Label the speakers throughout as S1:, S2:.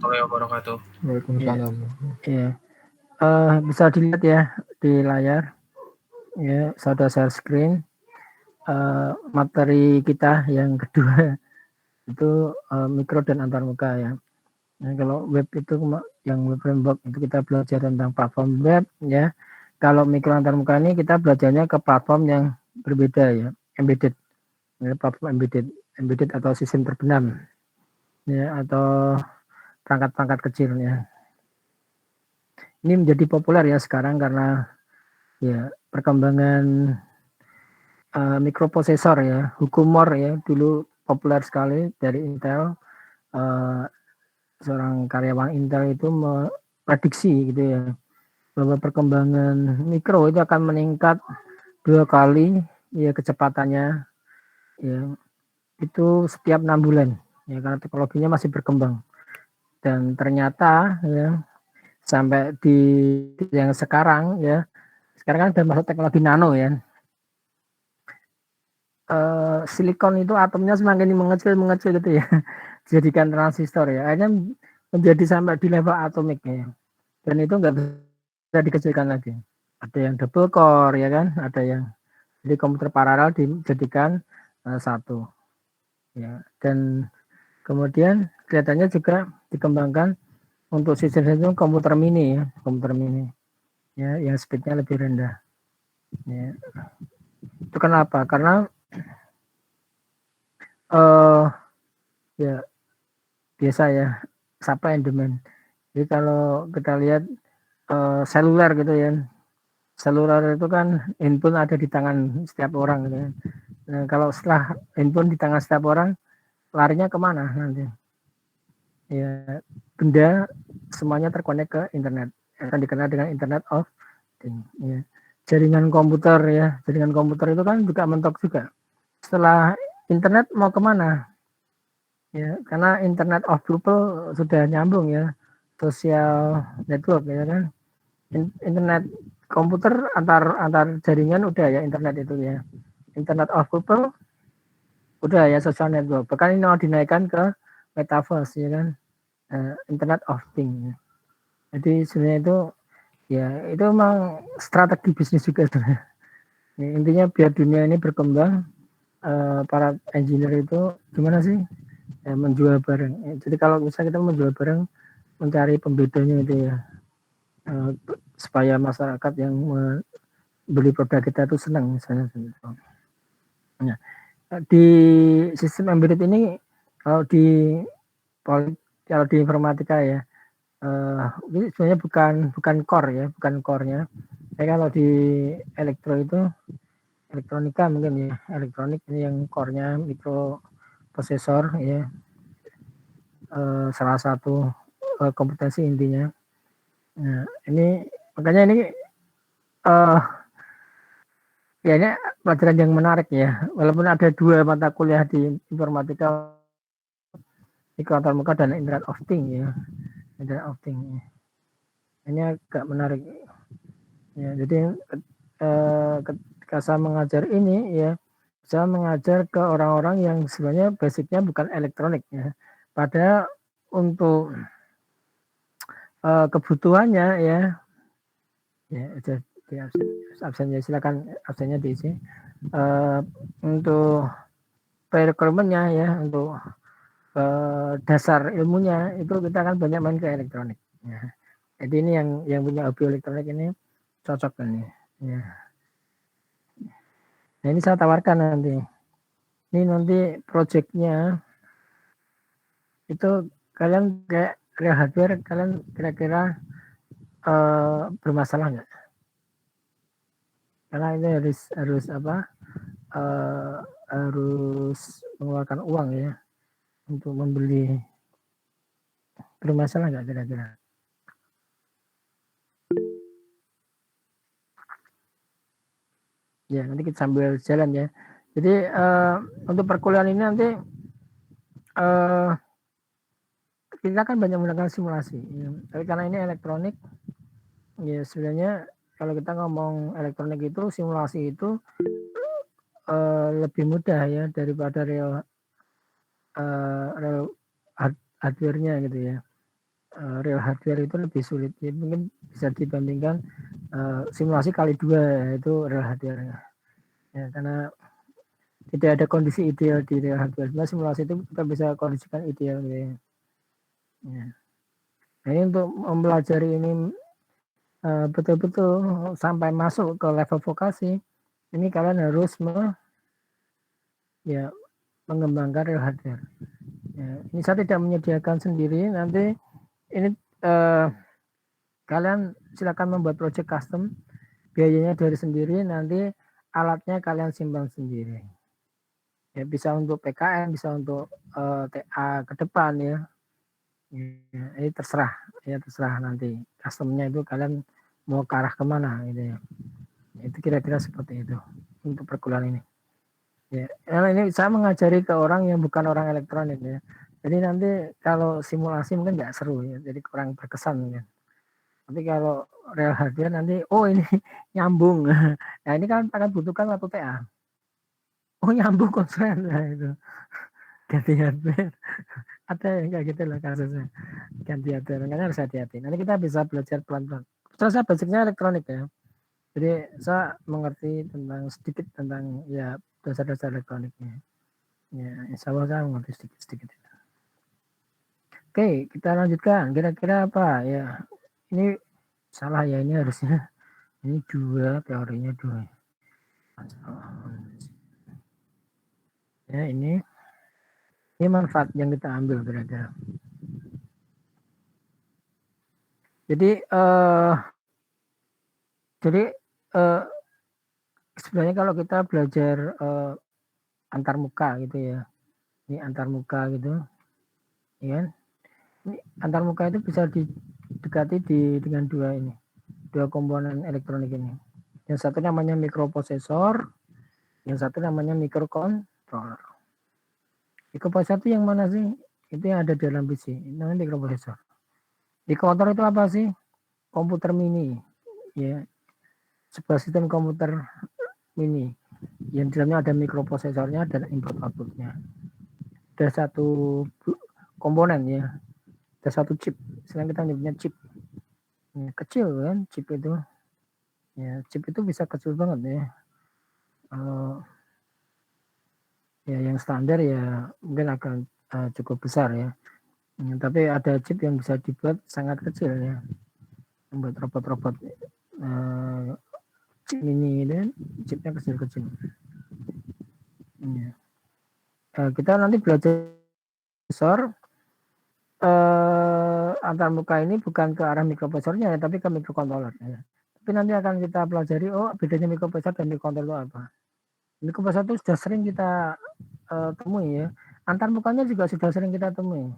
S1: warahmatullahi wabarakatuh.
S2: Waalaikumsalam.
S3: Ya. Bisa dilihat ya di layar. Ya, saya sudah share screen. Materi kita yang kedua itu mikro dan antarmuka ya. Nah, kalau web itu yang web framework itu kita belajar tentang platform web ya. Kalau mikro antarmuka ini kita belajarnya ke platform yang berbeda ya, embedded. Ya, platform embedded atau sistem terbenam ya, atau perangkat-perangkat kecil ya. Ini menjadi populer ya sekarang karena ya perkembangan mikroprosesor ya, Hukumor ya, dulu populer sekali dari Intel. Seorang karyawan Intel itu memprediksi gitu ya, bahwa perkembangan mikro itu akan meningkat 2 kali ya kecepatannya ya, itu setiap 6 bulan ya, karena teknologinya masih berkembang. Dan ternyata ya sampai di yang sekarang ya, sekarang kan udah masuk teknologi nano ya. Silikon itu atomnya semakin mengecil gitu ya, dijadikan transistor ya, akhirnya menjadi sampai di level atomik ya. Dan itu nggak bisa dikecilkan lagi. Ada yang double core ya kan, ada yang jadi komputer paralel dijadikan satu ya. Dan kemudian kelihatannya juga dikembangkan untuk sistem komputer mini ya, yang speednya lebih rendah ya. Itu kenapa? Karena ya biasa ya, supply and demand. Jadi kalau kita lihat seluler gitu ya, seluler itu kan handphone ada di tangan setiap orang gitu ya. Nah, kalau setelah handphone di tangan setiap orang, larinya kemana nanti? Ya, benda semuanya terkonek ke internet, akan dikenal dengan Internet of Things. Ya. Jaringan komputer ya, jaringan komputer itu kan juga mentok juga. Setelah internet mau kemana? Ya, karena Internet of People sudah nyambung ya, social network ya kan. Internet komputer antar jaringan udah ya, internet itu ya. Internet of People udah ya, social network. Bahkan ini mau dinaikkan ke metaverse ya kan, Internet of Things. Jadi sebenarnya itu ya itu memang strategi bisnis juga sebenarnya. Ya, intinya biar dunia ini berkembang, para engineer itu gimana sih ya, menjual barang. Ya, jadi kalau misalnya kita menjual barang, mencari pembedanya itu ya, supaya masyarakat yang beli produk kita itu senang misalnya. Nah, di sistem embedded ini kalau di informatika ya, ini sebenarnya bukan core ya, bukan core-nya. Kalau di elektro itu elektronika mungkin ya, elektronik ini yang core-nya mikroprosesor ya, salah satu kompetensi intinya. Nah, ini makanya ini ya ini pelajaran yang menarik ya, walaupun ada 2 mata kuliah di informatika, mikroantarmuka dan Internet of Things ya, Internet of Things ya. Ini agak menarik ya. Jadi ketika saya mengajar ini ya, saya mengajar ke orang-orang yang sebenarnya basicnya bukan elektronik ya, padahal untuk kebutuhannya ya di absennya silakan, absennya diisi. Untuk requirement-nya ya, untuk dasar ilmunya itu kita kan banyak main ke elektronik ya. Jadi ini yang punya hobi elektronik ini cocok ini ya. Nah, ini saya tawarkan nanti. Ini nanti projectnya itu kalian kayak real hardware, kalian kira-kira bermasalah nggak? Karena ini harus apa? Harus mengeluarkan uang ya untuk membeli. Bermasalah nggak kira-kira? Ya, nanti kita sambil jalan ya. Jadi untuk perkuliahan ini nanti kita kan banyak menggunakan simulasi ya. Tapi karena ini elektronik ya, sebenarnya kalau kita ngomong elektronik itu simulasi itu lebih mudah ya daripada real hardware-nya gitu ya. real hardware itu lebih sulit. Ya, mungkin bisa dibandingkan simulasi kali 2 itu real hardware. Ya, karena tidak ada kondisi ideal di real hardware. Nah, simulasi itu kita bisa kondisikan ideal. Ya. Nah, ini untuk mempelajari ini betul-betul sampai masuk ke level vokasi, ini kalian harus ya, mengembangkan real hardware. Ya, ini saya tidak menyediakan sendiri. Nanti ini kalian silakan membuat project custom, biayanya dari sendiri, nanti alatnya kalian simpan sendiri. Ya, bisa untuk PKN, bisa untuk TA ke depan ya. Ya, ini terserah, ya terserah nanti customnya itu kalian mau ke arah kemana gitu ya. Itu kira-kira seperti itu untuk perkuliahan ini. Ya, ini saya mengajari ke orang yang bukan orang elektronik ya. Jadi nanti kalau simulasi mungkin nggak seru ya, jadi kurang berkesan ya. Tapi kalau real hardware nanti, oh ini nyambung. Nah ini kan akan butuhkan waktu TA. Oh nyambung konsen, nah itu ganti hardware. Ada yang kayak gitu loh kasusnya. Ganti hardware, makanya harus hati-hati. Nanti kita bisa belajar pelan-pelan. Terus saya basicnya elektronik ya. Jadi saya mengerti tentang sedikit tentang ya dasar-dasar elektroniknya. Ya, insya Allah saya mengerti sedikit-sedikit. Oke, kita lanjutkan. Kira-kira apa ya? Ini salah ya, ini harusnya ini 2, teorinya 2. Ya, ini manfaat yang kita ambil kira-kira. Jadi sebenarnya kalau kita belajar antar muka gitu ya, ini antar muka gitu, ya. Ini antar muka itu bisa didekati dengan dua komponen elektronik ini. Yang satu namanya mikroprosesor, yang satu namanya mikrokontroller. Mikroprosesor itu yang mana sih? Itu yang ada di dalam PC, itu namanya mikroprosesor. Mikrokontroller itu apa sih? Komputer mini, ya, sebuah sistem komputer mini yang di dalamnya ada mikroprosesornya dan input outputnya. Ada satu komponen ya, ada satu chip, sekarang kita nyebutnya chip. Ya, kecil kan chip itu, ya chip itu bisa kecil banget ya. Ya yang standar ya mungkin akan cukup besar ya. Tapi ada chip yang bisa dibuat sangat kecil ya, membuat robot-robot chip mini dan chipnya kecil-kecil. Ya. Kita nanti belajar antar muka ini bukan ke arah mikroprosesornya ya, tapi ke mikrokontroller ya. Tapi nanti akan kita pelajari bedanya mikroprosesor dan mikrokontroller itu apa. Mikroprosesor itu sudah sering kita temui ya. Antar mukanya juga sudah sering kita temui.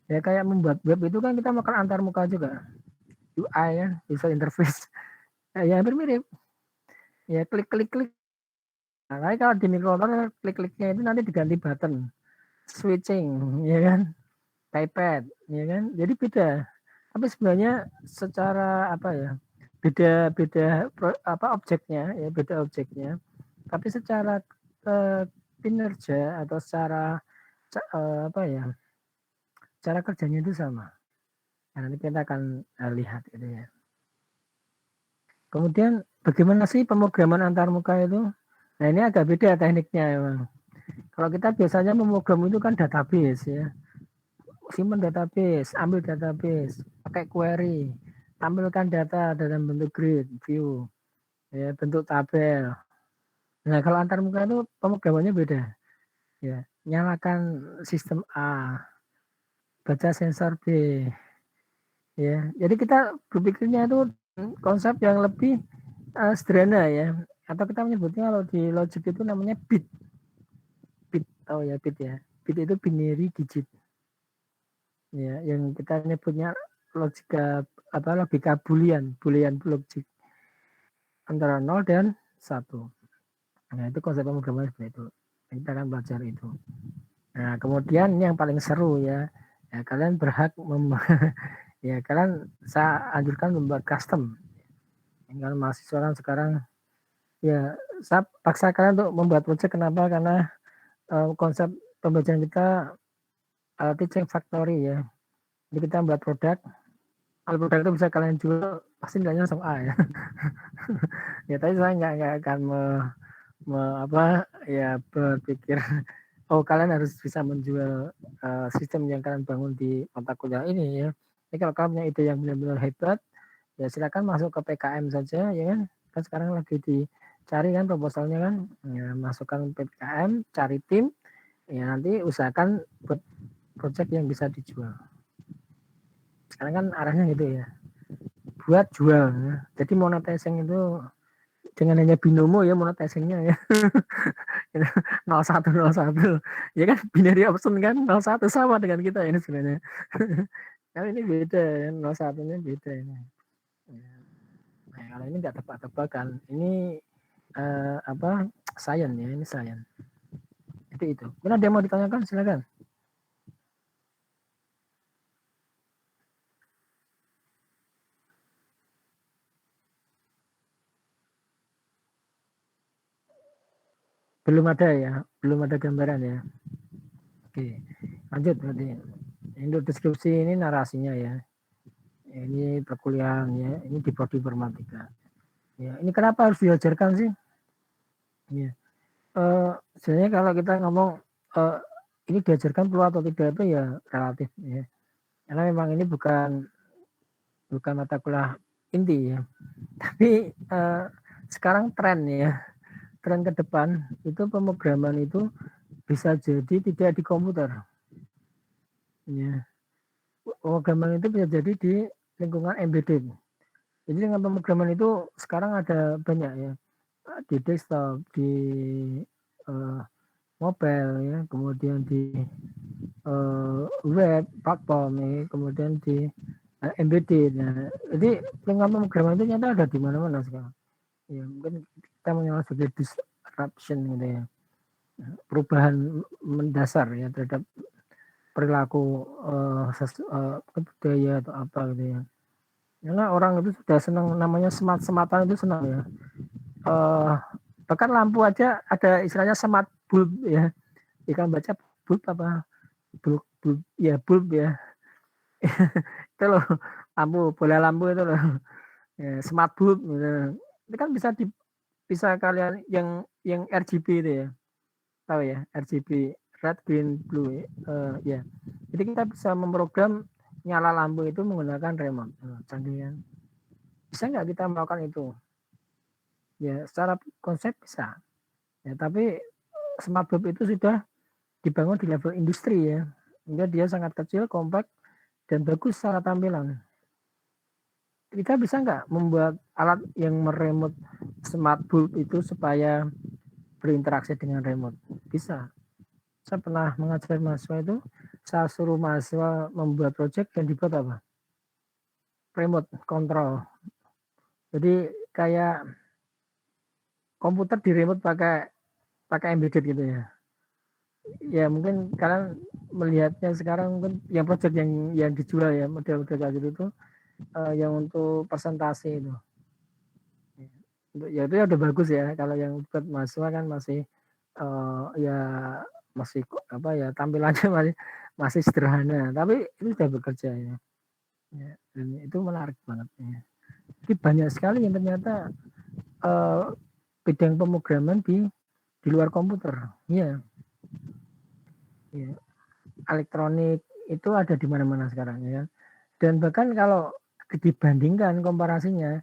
S3: Ya kayak membuat web itu kan kita makan antar muka juga. UI ya, user interface. Ya hampir mirip. Ya klik-klik-klik. Nah, kalau di mikrokontroller klik-kliknya itu nanti diganti button. Switching, ya kan? iPad, ya kan? Jadi beda. Tapi sebenarnya secara apa ya? Beda objeknya ya, beda objeknya. Tapi secara kinerja atau secara apa ya? Cara kerjanya itu sama. Nah, nanti kita akan lihat gitu ya. Kemudian bagaimana sih pemrograman antar muka itu? Nah ini agak beda tekniknya memang. Kalau kita biasanya memprogram itu kan database ya. Simpan database, ambil database, pakai query, tampilkan data dalam bentuk grid, view, ya, bentuk tabel. Nah kalau antar muka itu pemrogramannya beda. Ya, nyalakan sistem A, baca sensor B. Ya, jadi kita berpikirnya itu konsep yang lebih sederhana ya. Atau kita menyebutnya kalau di logic itu namanya bit. Bit, tahu ya bit ya. Bit itu binary digit. Ya, yang kita nyebutnya logika boolean logic antara 0 dan 1. Nah, itu konsep pemrograman seperti itu. Kita akan belajar itu. Nah, kemudian yang paling seru ya, kalian berhak ya kalian saya anjurkan membuat custom. Kalau mahasiswa sekarang ya saya paksa kalian untuk membuat project. Kenapa? Karena konsep pembelajaran kita teaching factory ya. Jadi kita buat produk, kalau produk itu bisa kalian jual, pasti nilainya langsung A ya. Ya tapi saya nggak akan apa ya berpikir oh kalian harus bisa menjual sistem yang kalian bangun di mata kuliah ini ya. Jadi kalau kalian punya ide yang benar-benar hebat, ya silakan masuk ke PKM saja ya kan. Kan sekarang lagi dicari kan proposalnya kan, ya, masukkan PKM, cari tim, ya nanti usahakan buat project yang bisa dijual. Sekarang kan arahnya gitu ya, buat jual ya. Jadi monetizing itu dengan hanya binomo ya monetizingnya ya. 0101 ya kan, binary option kan 01 sama dengan kita ini sebenarnya. Kalau ini beda ya, 01 nya beda ini. Nah, kalau ini nggak tebak-tebakan, ini apa science ya, ini science. Itu. Mana ada yang mau ditanyakan, silakan. Belum ada ya, belum ada gambaran ya. Oke, lanjut berarti. Untuk deskripsi ini narasinya ya. Ini perkuliahan ya, ini di prodi informatika. Ya, ini kenapa harus diajarkan sih? Ya. Sebenarnya kalau kita ngomong uh, ini diajarkan perlu atau tidak itu ya relatif ya. Karena memang ini bukan mata kuliah inti ya. Tapi sekarang tren ya, tren ke depan itu pemrograman itu bisa jadi tidak di komputer. Ya. Pemrograman itu bisa jadi di lingkungan embedded. Jadi dengan pemrograman itu sekarang ada banyak ya, di desktop, di uh, mobile ya, kemudian di web platform ya, kemudian di embedded. Nah, jadi lingkungan pemrograman itu nyata ada di mana-mana sekarang. Ya, mungkin kita menyebut sebagai disruption gitu ya, perubahan mendasar ya terhadap perilaku budaya atau apa gitu ya. Karena orang itu sudah senang namanya sematan itu senang ya. Bahkan lampu aja ada istilahnya smart bulb ya. Ikan baca bulb apa? Bulb ya, bulb ya. Itu loh, bola lampu itu loh. Ya, smart bulb gitu. Itu kan bisa kalian yang RGB itu ya. Tahu ya, RGB, red, green, blue ya. Jadi kita bisa memprogram nyala lampu itu menggunakan remote. Canggih kan? Bisa nggak kita melakukan itu? Ya, secara konsep bisa. Ya, tapi smart bulb itu sudah dibangun di level industri ya. Sehingga dia sangat kecil, kompak, dan bagus secara tampilan. Kita bisa nggak membuat alat yang meremote smart bulb itu supaya berinteraksi dengan remote? Bisa. Saya pernah mengajar mahasiswa itu, saya suruh mahasiswa membuat project dan dibuat apa? Remote control. Jadi kayak komputer di remote pakai embedded gitu ya. Ya mungkin kalian melihatnya sekarang mungkin yang project yang dijual ya, model-model kayak gitu tuh yang untuk presentasi itu. Ya itu ya udah bagus ya. Kalau yang buat mahasiswa kan masih ya masih apa ya, tampilannya masih sederhana, tapi itu sudah bekerja ya. Ya, dan itu menarik banget ya. Jadi banyak sekali yang ternyata bidang pemrograman di luar komputer. Ya, ya. Elektronik itu ada di mana-mana sekarang ya. Dan bahkan kalau dibandingkan komparasinya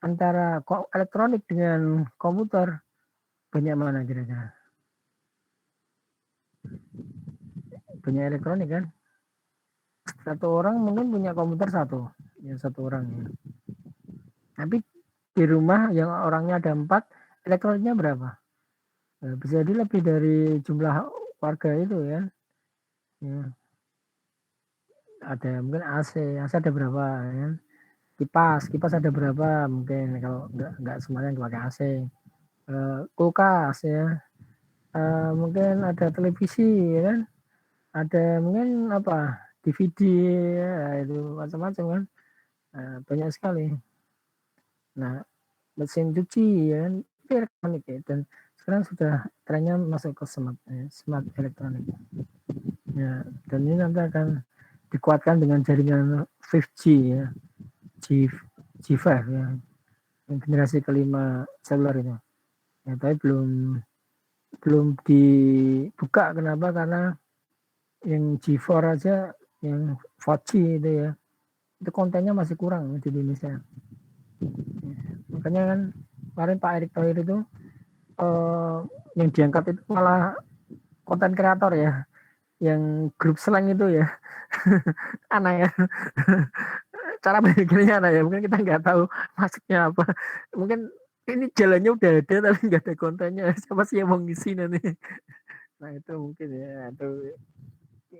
S3: antara elektronik dengan komputer, banyak mana kira-kira? Banyak elektronik kan? Satu orang mungkin punya komputer satu, ya satu orang ya. Tapi di rumah yang orangnya ada 4, elektroniknya berapa? Nah, bisa jadi lebih dari jumlah warga itu ya. Ya. Ada mungkin AC ada berapa ya? Kipas ada berapa mungkin, kalau nggak semuanya pakai AC. Kulkas ya. Mungkin ada televisi ya kan, ada mungkin apa DVD ya, itu macam-macam kan. Banyak sekali. Nah, mesin cuci ya kan, itu elektronik ya, dan sekarang sudah trennya masuk ke smart elektronik ya. Dan ini nanti akan dikuatkan dengan jaringan 5G ya, G5 ya, yang generasi kelima seluler itu. Ya, tapi belum dibuka. Kenapa? Karena yang G4 aja, yang 4G itu ya, itu kontennya masih kurang di Indonesia. Ya, makanya kan kemarin Pak Erick Thohir itu yang diangkat itu malah konten kreator ya, yang grup slang itu ya. Aneh ya. Cara berpikirnya aneh ya, mungkin kita nggak tahu maksudnya apa, mungkin ini jalannya udah ada tapi nggak ada kontennya, siapa sih yang mau ngisi nanti. Nah itu mungkin ya, itu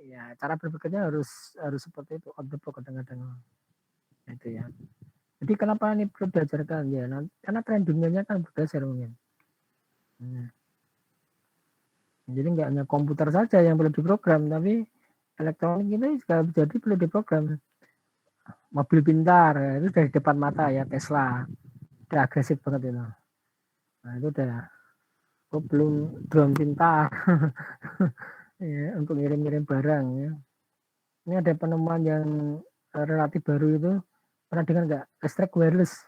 S3: ya cara berpikirnya harus harus seperti itu, on the block kadang-kadang. Nah, itu ya. Jadi kenapa ini perlu diajarkan ya? Karena tren dunianya kan bergeser mungkin. Nah, jadi nggak hanya komputer saja yang perlu diprogram, tapi elektronik itu juga jadi perlu diprogram. Mobil pintar ya, itu dari depan mata ya, Tesla, udah agresif banget itu. Nah itu udah. Oh, belum drone pintar ya, untuk ngirim-ngirim barang ya. Ini ada penemuan yang relatif baru itu, pernah dengar nggak? Listrik wireless.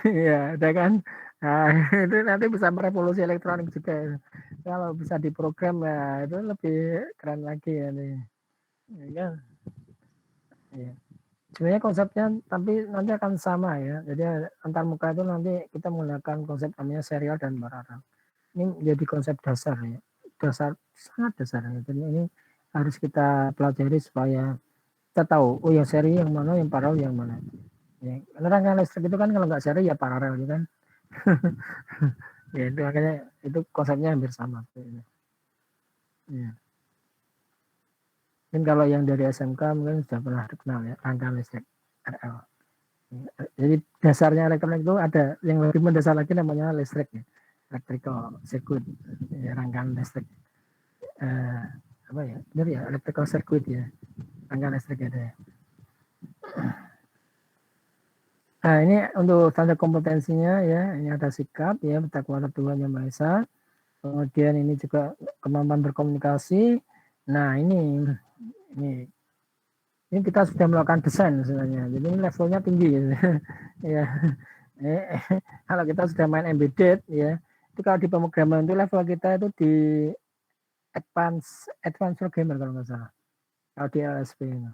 S3: Ya, ada kan? Nah, itu nanti bisa merevolusi elektronik juga. Kalau bisa diprogram ya itu lebih keren lagi ya nih. Ya, ya. Sebenarnya konsepnya tapi nanti akan sama ya. Jadi antar muka itu nanti kita menggunakan konsep namanya serial dan paralel. Ini menjadi konsep dasar ya. Dasar, sangat dasar ya. Jadi ini harus kita pelajari supaya kita tahu, oh yang seri yang mana, yang paralel yang mana. Ya, karena rangkaian listrik itu kan kalau nggak seri ya paralel gitu kan. Ya itu makanya itu konsepnya hampir sama. Ya. Mungkin kalau yang dari SMK mungkin sudah pernah dikenal ya rangkaian listrik RL. Jadi dasarnya elektronik itu ada yang lebih mendasar lagi namanya listrik ya. Electrical circuit, ya, rangkaian listrik. Eh, apa ya? Benar ya, electrical circuit ya. Rangkaian listrik ada ya. Nah ini untuk standar kompetensinya ya, ini ada sikap ya, bertakwa kepada Tuhan Yang Maha Esa. Kemudian ini juga kemampuan berkomunikasi. Nah ini ini kita sudah melakukan desain sebenarnya. Jadi ini levelnya tinggi ya. Ya. Kalau kita sudah main embedded ya, itu kalau di pemrograman itu level kita itu di advance programmer kalau nggak salah. Kalau di LSP ini.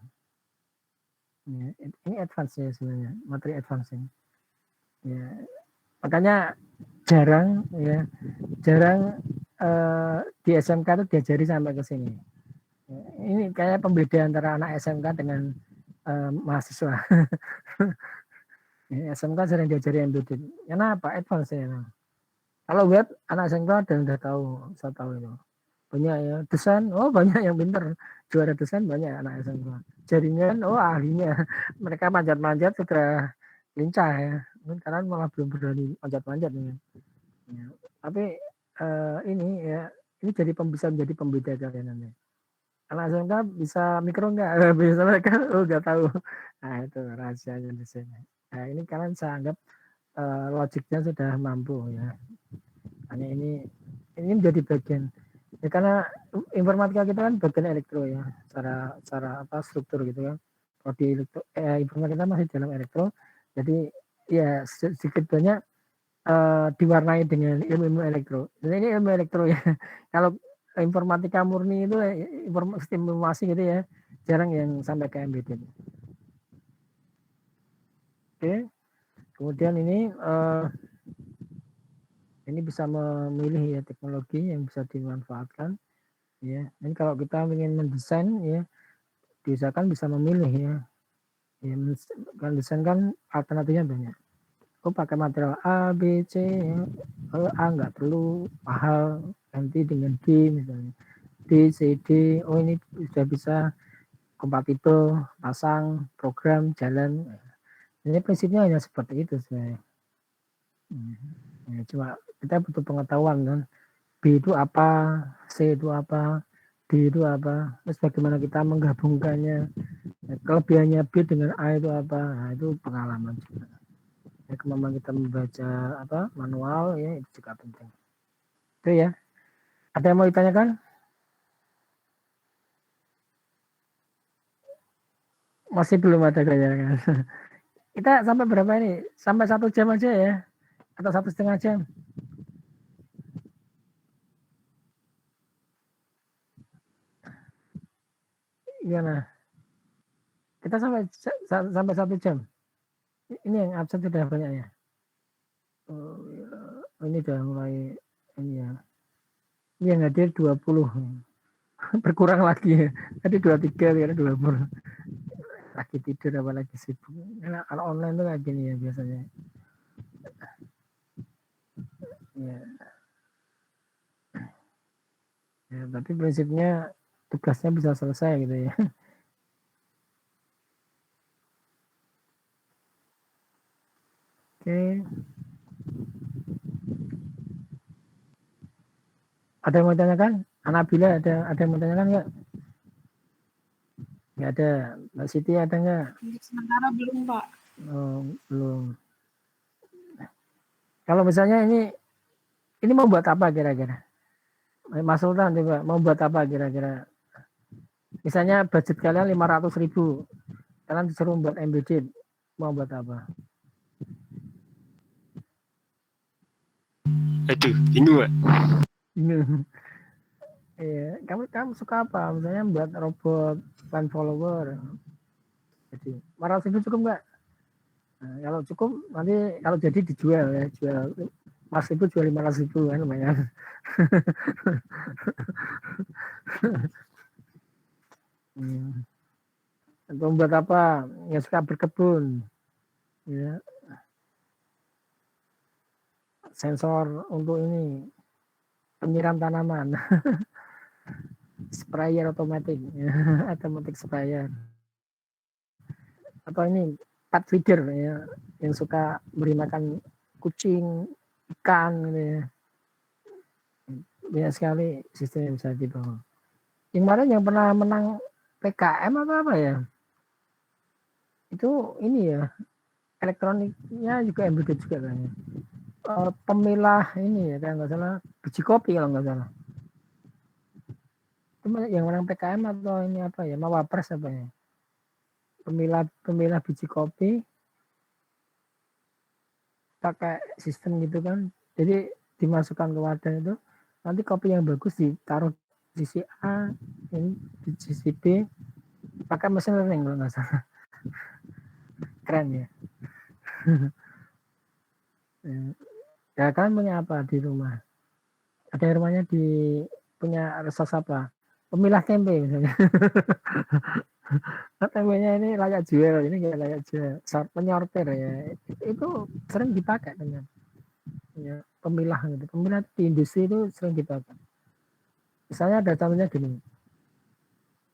S3: Ya, ini advance ya sebenarnya, materi advance ini. Ya, makanya jarang di SMK itu diajari sampai ke sini. Ini kayak pembeda antara anak SMK dengan mahasiswa. SMK sering diajari embedded. Karena apa? Advance ya. Kalau web anak SMK udah tahu, saya tahu itu. Banyak ya desain, oh banyak yang pinter. Juara desain banyak anak SMK. Jaringan, oh ahlinya. Mereka manjat-manjat sudah lincah ya. Karena malah belum berani manjat-manjat nih. Ya. Tapi ini ya, ini jadi bisa menjadi pembeda kalian nanti. Anak SMK bisa mikro enggak? Bisa mereka, oh enggak tahu. Nah itu rahasianya di sini. Nah ini kalian saya anggap logiknya sudah mampu ya. Hanya ini menjadi bagian. Ya karena informatika kita kan bagian elektro ya, secara apa struktur gitu kan. Kalau di informatika masih dalam elektro, jadi ya sedikit banyak diwarnai dengan ilmu elektro. Jadi ini ilmu elektro ya. Kalau informatika murni itu informasi gitu ya, jarang yang sampai ke embedded. Oke, kemudian ini bisa memilih ya teknologi yang bisa dimanfaatkan. Ya, ini kalau kita ingin mendesain ya, diusahakan bisa memilih ya. Ya, kan desain kan alternatifnya banyak. Oh pakai material A, B, C, ya. Oh, A nggak perlu mahal, ganti dengan D misalnya. D, C, D, oh ini sudah bisa kompatibel, pasang, program, jalan. Ini prinsipnya hanya seperti itu sebenarnya. Ya, cuma kita butuh pengetahuan kan. B itu apa, C itu apa, D itu apa, terus bagaimana kita menggabungkannya. Kelebihannya B dengan A itu apa? Nah, itu pengalaman juga. Ya, kemampuan kita membaca apa manual ya itu juga penting. Itu ya. Ada yang mau ditanyakan? Masih belum ada gaya kan. Kita sampai berapa ini? Sampai 1 jam aja ya? Atau 1,5 jam? Gimana? Kita sampai 1 jam. Ini yang absen sudah banyak ya. Oh, ini udah mulai ini ya. Ini yang hadir 20. Berkurang lagi ya. Tadi 23, sekarang 20. Lagi tidur apa lagi sibuk. Karena kalau online tuh kayak gini ya biasanya. Ya, ya tapi prinsipnya tugasnya bisa selesai gitu ya. Oke. Ada yang mau tanyakan? Anabila ada yang mau tanyakan nggak? Nggak ada. Mbak Siti ada nggak?
S1: Untuk sementara belum, Pak.
S3: Oh, belum. Kalau misalnya ini mau buat apa kira-kira? Mas Sultan coba mau buat apa kira-kira? Misalnya budget kalian 500.000, kalian disuruh buat embedded, mau buat apa?
S2: Aduh, bingung Pak.
S3: Iya, kamu suka apa? Misalnya buat robot fan follower. Jadi 500.000 cukup nggak? Nah, kalau cukup nanti kalau jadi dijual ya, jual Mas itu jual 500.000 kan lumayan. Untuk buat apa? Yang suka berkebun, ya. Sensor untuk ini penyiram tanaman, sprayer otomatis, otomatis sprayer. Atau ini pet feeder ya, yang suka beri makan kucing, ikan gitu ya. Banyak sekali sistem yang bisa dibawa. Yang kemarin yang pernah menang PKM apa ya? Itu ini ya, elektroniknya juga embedded juga kayaknya. Pemilah ini ya, kalau nggak salah biji kopi kalau nggak salah. Itu yang menang PKM atau ini apa ya, Mawapres apa ya? Pemilah biji kopi pakai sistem gitu kan. Jadi dimasukkan ke wadah itu, nanti kopi yang bagus ditaruh di sisi A, ini di sisi B, pakai mesin learning kalau nggak salah. Keren ya. Ya kan punya apa di rumah? Ada rumahnya punya resource apa? Pemilah tempe misalnya. Tempenya ini layak jual, ini nggak layak jual. Penyortir ya, itu sering dipakai dengan ya, pemilah gitu. Pemilah di industri itu sering dipakai. Misalnya ada contohnya gini,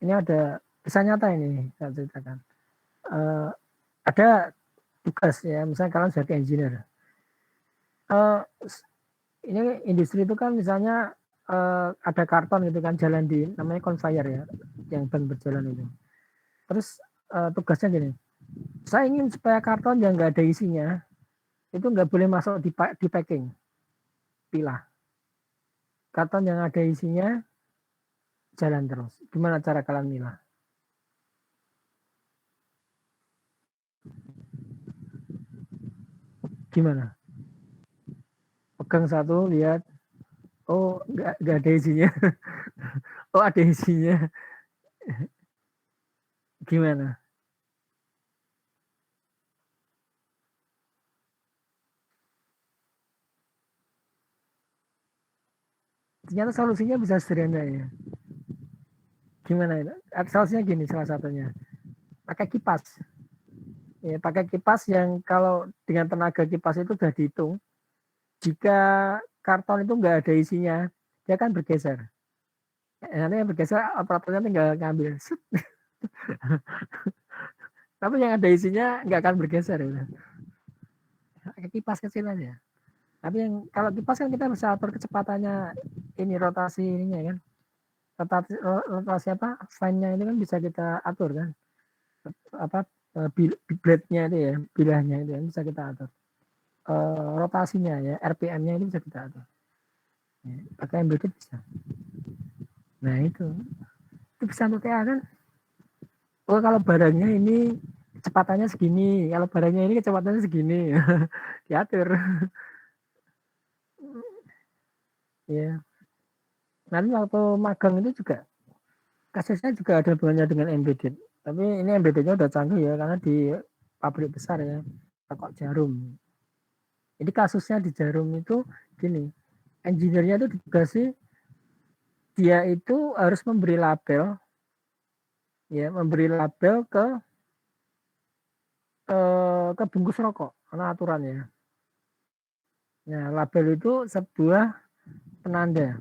S3: ini ada kisah nyata ini saya ceritakan. Ada tugas ya, misalnya kalian sebagai engineer. Ini industri itu kan misalnya ada karton gitu kan jalan di namanya conveyor ya, yang ban berjalan itu. Terus tugasnya gini, saya ingin supaya karton yang nggak ada isinya itu nggak boleh masuk di packing, pilah. Karton yang ada isinya jalan terus. Gimana cara kalian milah? Gimana? Pegang satu, lihat, oh nggak ada isinya. Oh ada isinya. Gimana? Ternyata solusinya bisa sederhana ya. Gimana itu? Solusinya gini salah satunya. Pakai kipas. Ya, pakai kipas yang kalau dengan tenaga kipas itu sudah dihitung. Jika karton itu nggak ada isinya, dia akan bergeser. Nanti yang bergeser operatornya tinggal ngambil. Tapi yang ada isinya nggak akan bergeser. Ya. Pakai kipas kecil aja. Tapi yang kalau kipas kan kita bisa atur kecepatannya, ini rotasi ininya kan. Rotasi apa? Fan-nya itu kan bisa kita atur kan. Apa blade-nya itu ya, bilahnya itu kan bisa kita atur. Rotasinya ya, RPM-nya itu bisa kita atur. Ya, pakai embedded bisa. Nah itu bisa untuk TA kan. oh kalau barangnya ini kecepatannya segini, kalau barangnya ini kecepatannya segini, diatur. Ya, nanti waktu magang itu juga kasusnya juga ada hubungannya dengan embedded. Tapi ini embeddednya udah canggih ya, karena di pabrik besar ya, toko jarum. Jadi kasusnya di jarum itu gini, engineer-nya itu dikasih dia itu harus memberi label, ya memberi label ke bungkus rokok, karena aturannya. Nah, label itu sebuah penanda.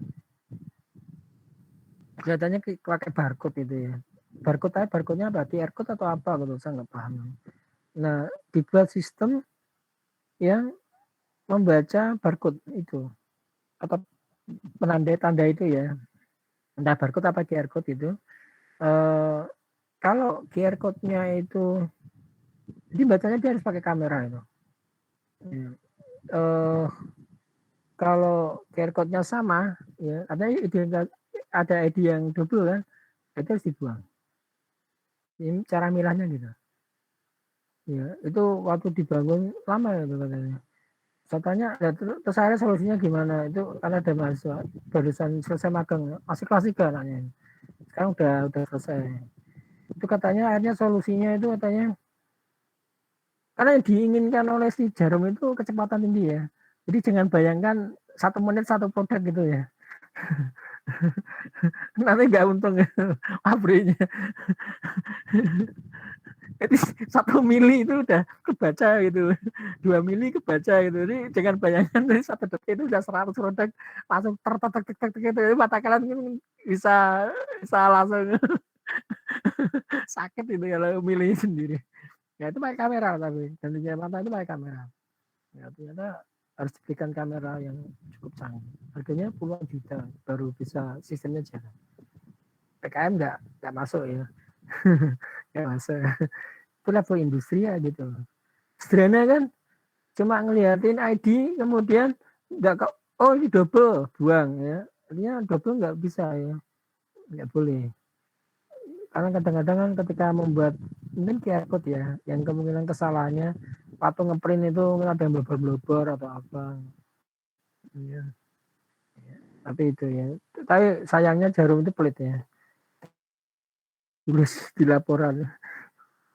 S3: Kelihatannya pakai barcode itu ya. Barcode-nya apa? QR code atau apa gitu, saya nggak paham. Nah, dibuat sistem yang membaca barcode itu atau penanda tanda itu ya, entah barcode apa QR code itu. Kalau QR code-nya itu, jadi bacanya dia harus pakai kamera itu. Kalau QR code-nya sama, ya ada ID yang double kan, itu harus dibuang. Ini cara milahnya gitu. Ya, itu waktu dibangun lama itu katanya. Saya tanya, ya, terus akhirnya solusinya gimana? Itu karena ada mahasiswa barusan selesai magang, masih kelas 3 anaknya. Sekarang udah selesai. Itu katanya akhirnya solusinya itu katanya karena yang diinginkan oleh si Jarum itu kecepatan tinggi ya. Jadi jangan bayangkan 1 menit 1 produk gitu ya. Nanti nggak untung ya pabriknya. Jadi 1 mili itu udah kebaca gitu, 2 mili kebaca gitu. Jadi jangan bayangkan dari 1 detik itu udah 100 produk langsung tertek gitu. Mata kalian bisa bisa langsung sakit itu kalau milih sendiri. Ya itu pakai kamera tapi gantinya mata itu pakai kamera. Ya ternyata harus diberikan kamera yang cukup canggih. Harganya puluhan juta baru bisa sistemnya jalan. PKM nggak masuk ya, nggak masuk. Itu level industri ya gitu. Sederhana kan, cuma ngeliatin ID kemudian nggak kok, oh ini double buang ya. Artinya double nggak bisa ya, nggak boleh. Karena kadang-kadang kan ketika membuat mungkin QR code ya, yang kemungkinan kesalahannya waktu ngeprint itu ada yang blobor-blobor atau apa. Ya. Tapi itu ya. Tapi sayangnya Jarum itu pelit ya. Terus di laporan,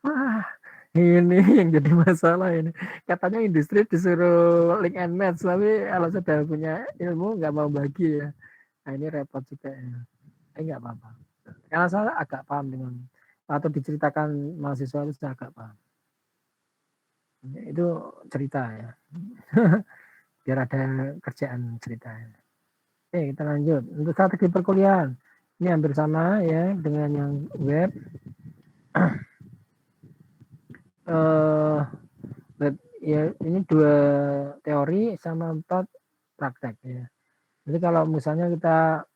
S3: wah ini yang jadi masalah ini. Katanya industri disuruh link and match, tapi kalau sudah punya ilmu nggak mau bagi ya. Nah ini repot juga ya. Nggak apa-apa. Karena saya agak paham dengan atau diceritakan mahasiswa itu saya agak paham. Itu cerita ya. Biar ada kerjaan ceritanya. Oke, kita lanjut. Untuk strategi perkuliahan. Ini hampir sama ya dengan yang web. Ya ini 2 teori sama 4 praktek ya. Jadi kalau misalnya kita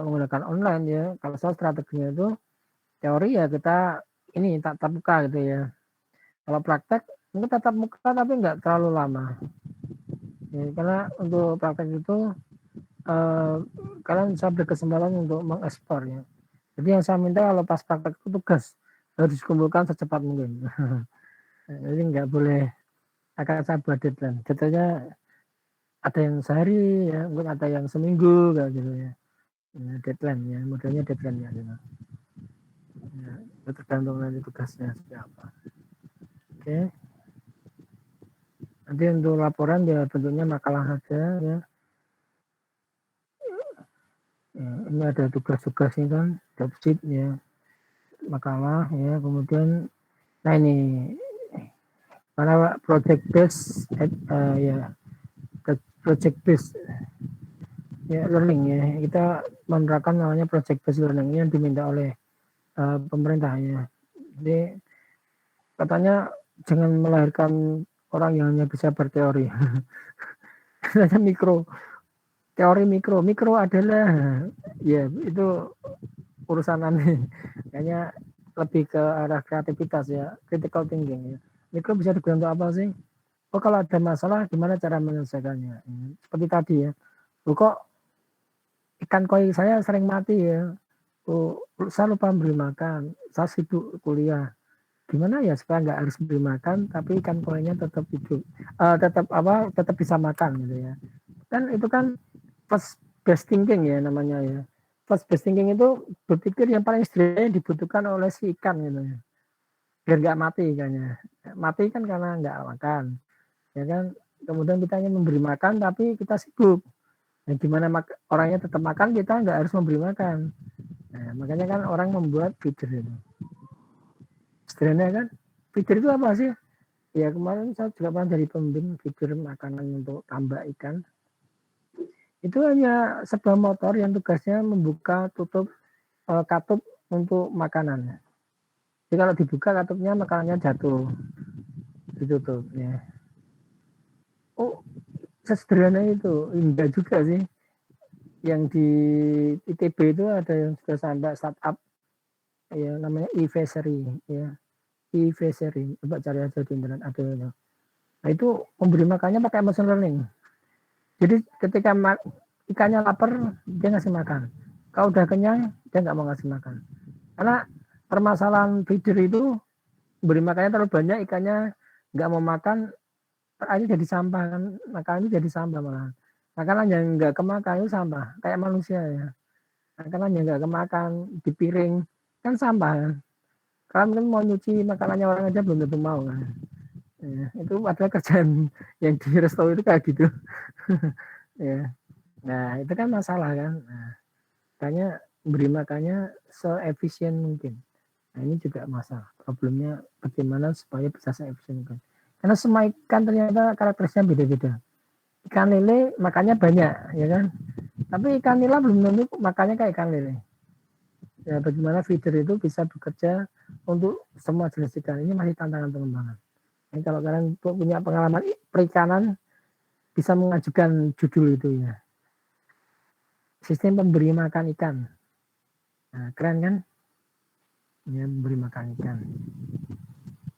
S3: menggunakan online ya, kalau soal strateginya itu teori ya kita ini tatap muka gitu ya. Kalau praktek mungkin tatap muka tapi nggak terlalu lama. Ya, karena untuk praktek itu kalian bisa berkesempatan untuk mengekspor ya. Jadi yang saya minta kalau pas praktek itu tugas harus dikumpulkan secepat mungkin. Jadi nggak boleh akan saya buat deadline. Deadline-nya ada yang sehari ya, mungkin ada yang seminggu kayak gitu ya. Ya deadline ya, modelnya deadline ya gitu. Ya, tergantung nanti tugasnya seperti apa. Oke. Nanti untuk laporan ya bentuknya makalah saja ya. Ya, ini ada tugas-tugas ini kan, job sheet ya, makalah ya, kemudian nah ini karena project based ya project based ya learning ya, kita menerapkan namanya project based learning yang diminta oleh pemerintah ya. Jadi katanya jangan melahirkan orang yang hanya bisa berteori. Hanya mikro, teori mikro adalah ya itu urusan aneh. Kayaknya lebih ke arah kreativitas ya, critical thinking ya. Mikro bisa digunakan untuk apa sih? Oh kalau ada masalah gimana cara menyelesaikannya? Seperti tadi ya. Loh, kok ikan koi saya sering mati ya? saya lupa beri makan, saya sibuk kuliah. Gimana ya supaya nggak harus beri makan, tapi ikan koinya tetap hidup, tetap bisa makan gitu ya. Kan itu kan first best thinking ya namanya ya. First best thinking itu berpikir yang paling sederhana yang dibutuhkan oleh si ikan gitu ya. Biar nggak mati ikannya. Mati kan karena nggak makan, ya kan. Kemudian kita hanya memberi makan, tapi kita sibuk. Nah, gimana orangnya tetap makan, kita nggak harus memberi makan. Nah, makanya kan orang membuat feeder itu. Sederhana kan? Feeder itu apa sih? Ya kemarin saya juga pernah jadi pembimbing feeder makanan untuk tambak ikan. Itu hanya sebuah motor yang tugasnya membuka tutup katup untuk makanan. Jadi kalau dibuka katupnya, makanannya jatuh, ditutup. Ya. Oh, sesederhana itu, enggak juga sih. Yang di ITB itu ada yang sudah sampai startup, ya namanya e-fishery, ya e-fishery. Coba cari aja di internet ada itu. Nah itu memberi makannya pakai machine learning. Jadi ketika ikannya lapar, dia ngasih makan. Kalau udah kenyang, dia nggak mau ngasih makan. Karena permasalahan feeder itu beri makannya terlalu banyak, ikannya nggak mau makan, akhirnya jadi sampah kan, makanannya jadi sampah malah. Makanan yang nggak kemakan itu sampah, kayak manusia ya. Makanan yang nggak kemakan di piring kan sampah kan. Kalau mungkin mau nyuci makanannya orang aja belum tentu mau kan. Ya, itu adalah kerjaan yang di resto itu kayak gitu. Ya. Nah itu kan masalah kan. Nah, makanya beri makannya seefisien mungkin. Nah ini juga masalah. Problemnya bagaimana supaya bisa seefisien mungkin. Karena semua ikan ternyata karakteristiknya beda-beda. Ikan lele makannya banyak, ya kan? Tapi ikan nila belum tentu makannya kayak ikan lele. Ya bagaimana feeder itu bisa bekerja untuk semua jenis ikan. Ini masih tantangan pengembangan. Jadi kalau kalian punya pengalaman perikanan, bisa mengajukan judul itu ya. Sistem pemberi makan ikan. Nah, keren kan? Ya, memberi makan ikan.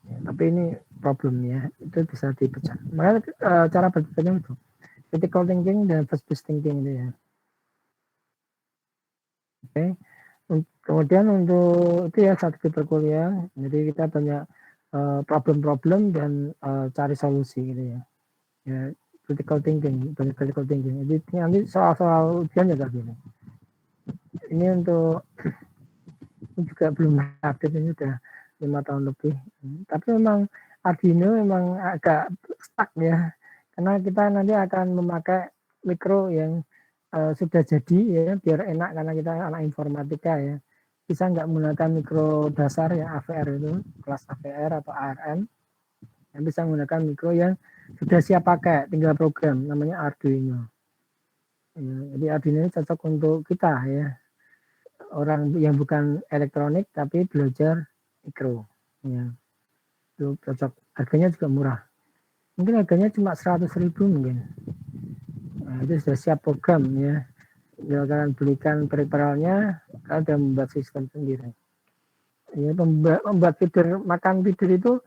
S3: Ya, tapi ini problemnya itu bisa dipecah. Makanya cara berpikirnya itu critical thinking dan first best thinking itu ya. Oke. Kemudian untuk itu ya saat kita berkuliah, jadi kita banyak problem-problem dan cari solusi gitu ya. Ya critical thinking, banyak critical thinking. Jadi nanti soal-soal ujian juga gini. Ini untuk juga belum update, ini sudah 5 tahun lebih. Tapi memang Arduino memang agak stuck ya, karena kita nanti akan memakai mikro yang sudah jadi ya, biar enak karena kita anak informatika ya. Bisa nggak menggunakan mikro dasar ya AVR itu, kelas AVR atau ARM, yang bisa menggunakan mikro yang sudah siap pakai, tinggal program, namanya Arduino. Ya, jadi Arduino ini cocok untuk kita ya, orang yang bukan elektronik tapi belajar mikro ya, itu cocok. Harganya juga murah, mungkin harganya cuma 100.000 mungkin. Nah, itu sudah siap program ya, kalian belikan peripheralnya, kalian sudah membuat sistem sendiri ya. Membuat feeder, makan feeder itu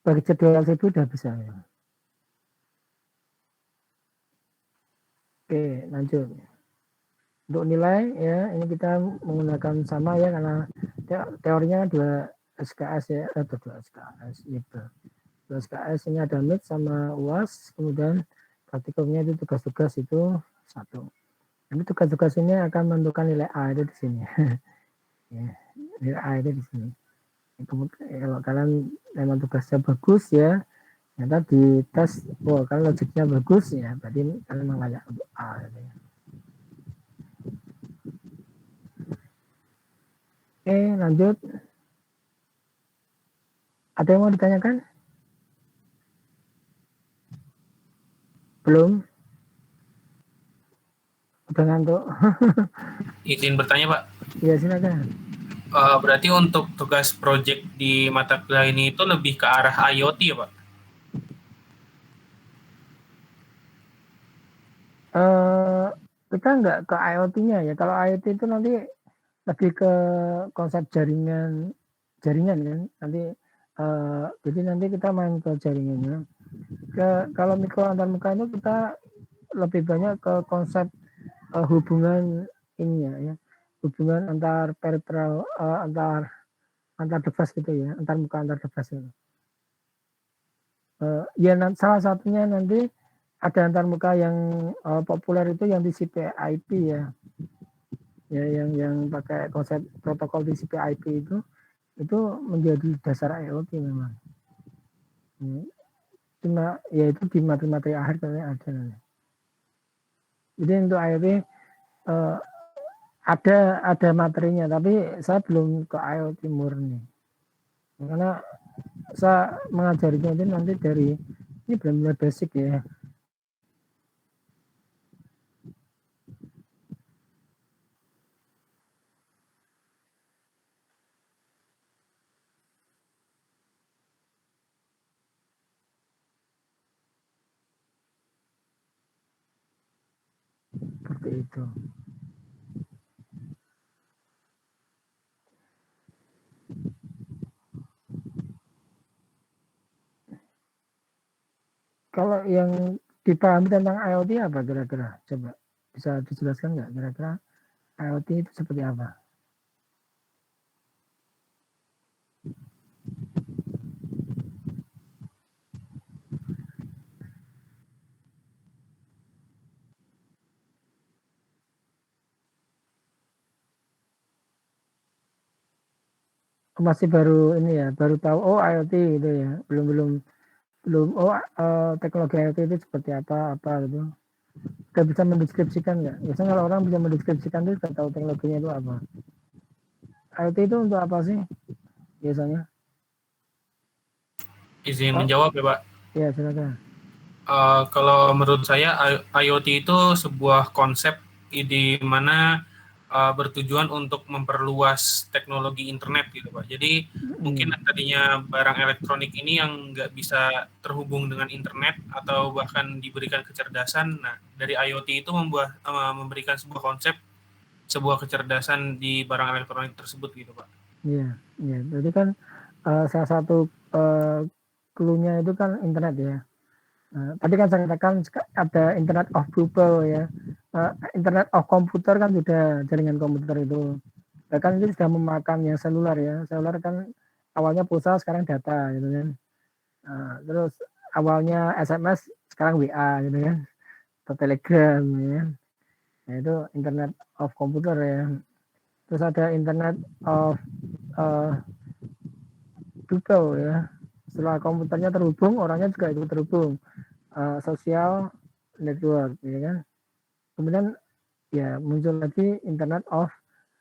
S3: bagi jadwal itu sudah bisa ya. Oke, lanjut. Untuk nilai ya, ini kita menggunakan sama ya, karena teorinya 2 SKS ya, atau 2 SKS gitu. 2 SKS ini ada MIT sama UAS, kemudian praktikumnya itu tugas-tugas itu 1. Nanti tugas-tugas ini akan menentukan nilai A itu di sini. Ya, nilai A itu di sini. Kemudian kalau kalian memang tugasnya bagus ya, ternyata di tes, kalau logiknya bagus ya, berarti kalian memang layak untuk A gitu ya. Oke, lanjut. Ada yang mau ditanyakan? Belum? Udah ngantuk?
S1: Izin bertanya, Pak.
S3: Ya, silakan.
S1: Berarti untuk tugas proyek di mata kuliah ini itu lebih ke arah IoT ya, Pak?
S3: Kita nggak ke IoT-nya ya. Kalau IoT itu nanti lebih ke konsep jaringan kan. Nanti jadi nanti kita main ke jaringannya. Kalau mikro antarmuka itu kita lebih banyak ke konsep hubungan ininya ya. hubungan antar peripheral, antar device gitu ya, antar muka antar device gitu. Ya salah satunya nanti ada antar muka yang populer itu yang TCP/IP ya, ya yang pakai konsep protokol TCP/IP itu menjadi dasar IoT memang. Cuma ya itu di materi-materi akhir katanya ada nanti. Jadi untuk IoT ada materinya, tapi saya belum ke IoT murni karena saya mengajarinya itu nanti dari ini benar-benar basic ya. Seperti itu. Kalau yang dipahami tentang IoT apa kira-kira? Coba bisa dijelaskan nggak kira-kira IoT itu seperti apa? Masih baru ini ya, baru tahu oh IoT gitu ya, belum oh teknologi IoT itu seperti apa gitu. Udah bisa mendeskripsikan nggak? Biasanya kalau orang bisa mendeskripsikan itu sudah tahu teknologinya itu apa. IoT itu untuk apa sih biasanya?
S1: Izin
S3: Oh
S1: menjawab ya Pak.
S3: ya silakan.
S1: Kalau menurut saya IoT itu sebuah konsep di mana bertujuan untuk memperluas teknologi internet gitu Pak. Jadi mungkin tadinya barang elektronik ini yang nggak bisa terhubung dengan internet atau bahkan diberikan kecerdasan. Nah, dari IoT itu memberikan sebuah konsep, sebuah kecerdasan di barang elektronik tersebut gitu Pak.
S3: Iya, iya. Berarti kan salah satu clue-nya itu kan internet ya. Tadi kan saya katakan ada internet of people ya. Internet of komputer kan sudah jaringan komputer itu. Bahkan itu sudah memakan yang seluler ya. Seluler kan awalnya pulsa sekarang data gitu kan. Terus awalnya SMS sekarang WA gitu kan. Atau Telegram ya. Nah, itu internet of komputer ya. Terus ada internet of uh, people ya. Setelah komputernya terhubung, orangnya juga ikut terhubung. Sosial network ya kan. Kemudian ya muncul lagi internet of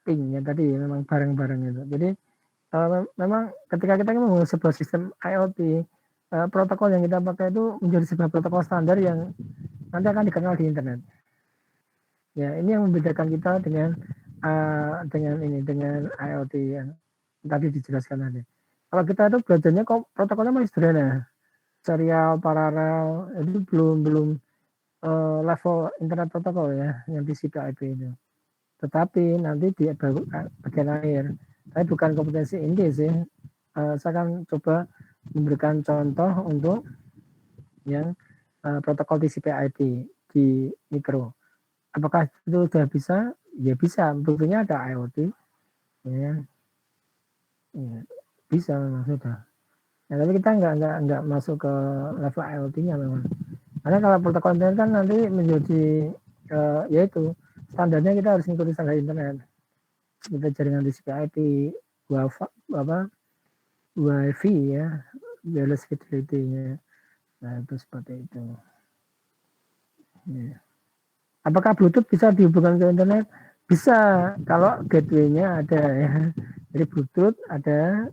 S3: thing ya tadi ya, memang barang-barang itu. Jadi memang ketika kita membangun sebuah sistem IoT, protokol yang kita pakai itu menjadi sebuah protokol standar yang nanti akan dikenal di internet. Ya ini yang membedakan kita dengan IoT yang tadi dijelaskan tadi. Kalau kita itu belajarnya kok protokolnya masih sederhana, serial, paralel, itu belum level internet protokol ya, yang TCP/IP itu. Tetapi nanti di bagian akhir, saya bukan kompetensi inti sih, saya akan coba memberikan contoh untuk yang protokol TCP/IP di mikro. Apakah itu sudah bisa? Ya bisa, buktinya ada IoT, ya, ya bisa memang sudah. Ya, tapi kita nggak masuk ke level IoT-nya memang. Karena kalau protokol internet kan nanti menjadi yaitu standarnya kita harus mengikuti standar internet. Kita jaringan TCP/IP, WiFi ya, wireless fidelity-nya. Nah itu seperti itu. Ya. Apakah Bluetooth bisa dihubungkan ke internet? Bisa kalau gateway-nya ada ya. Jadi Bluetooth ada,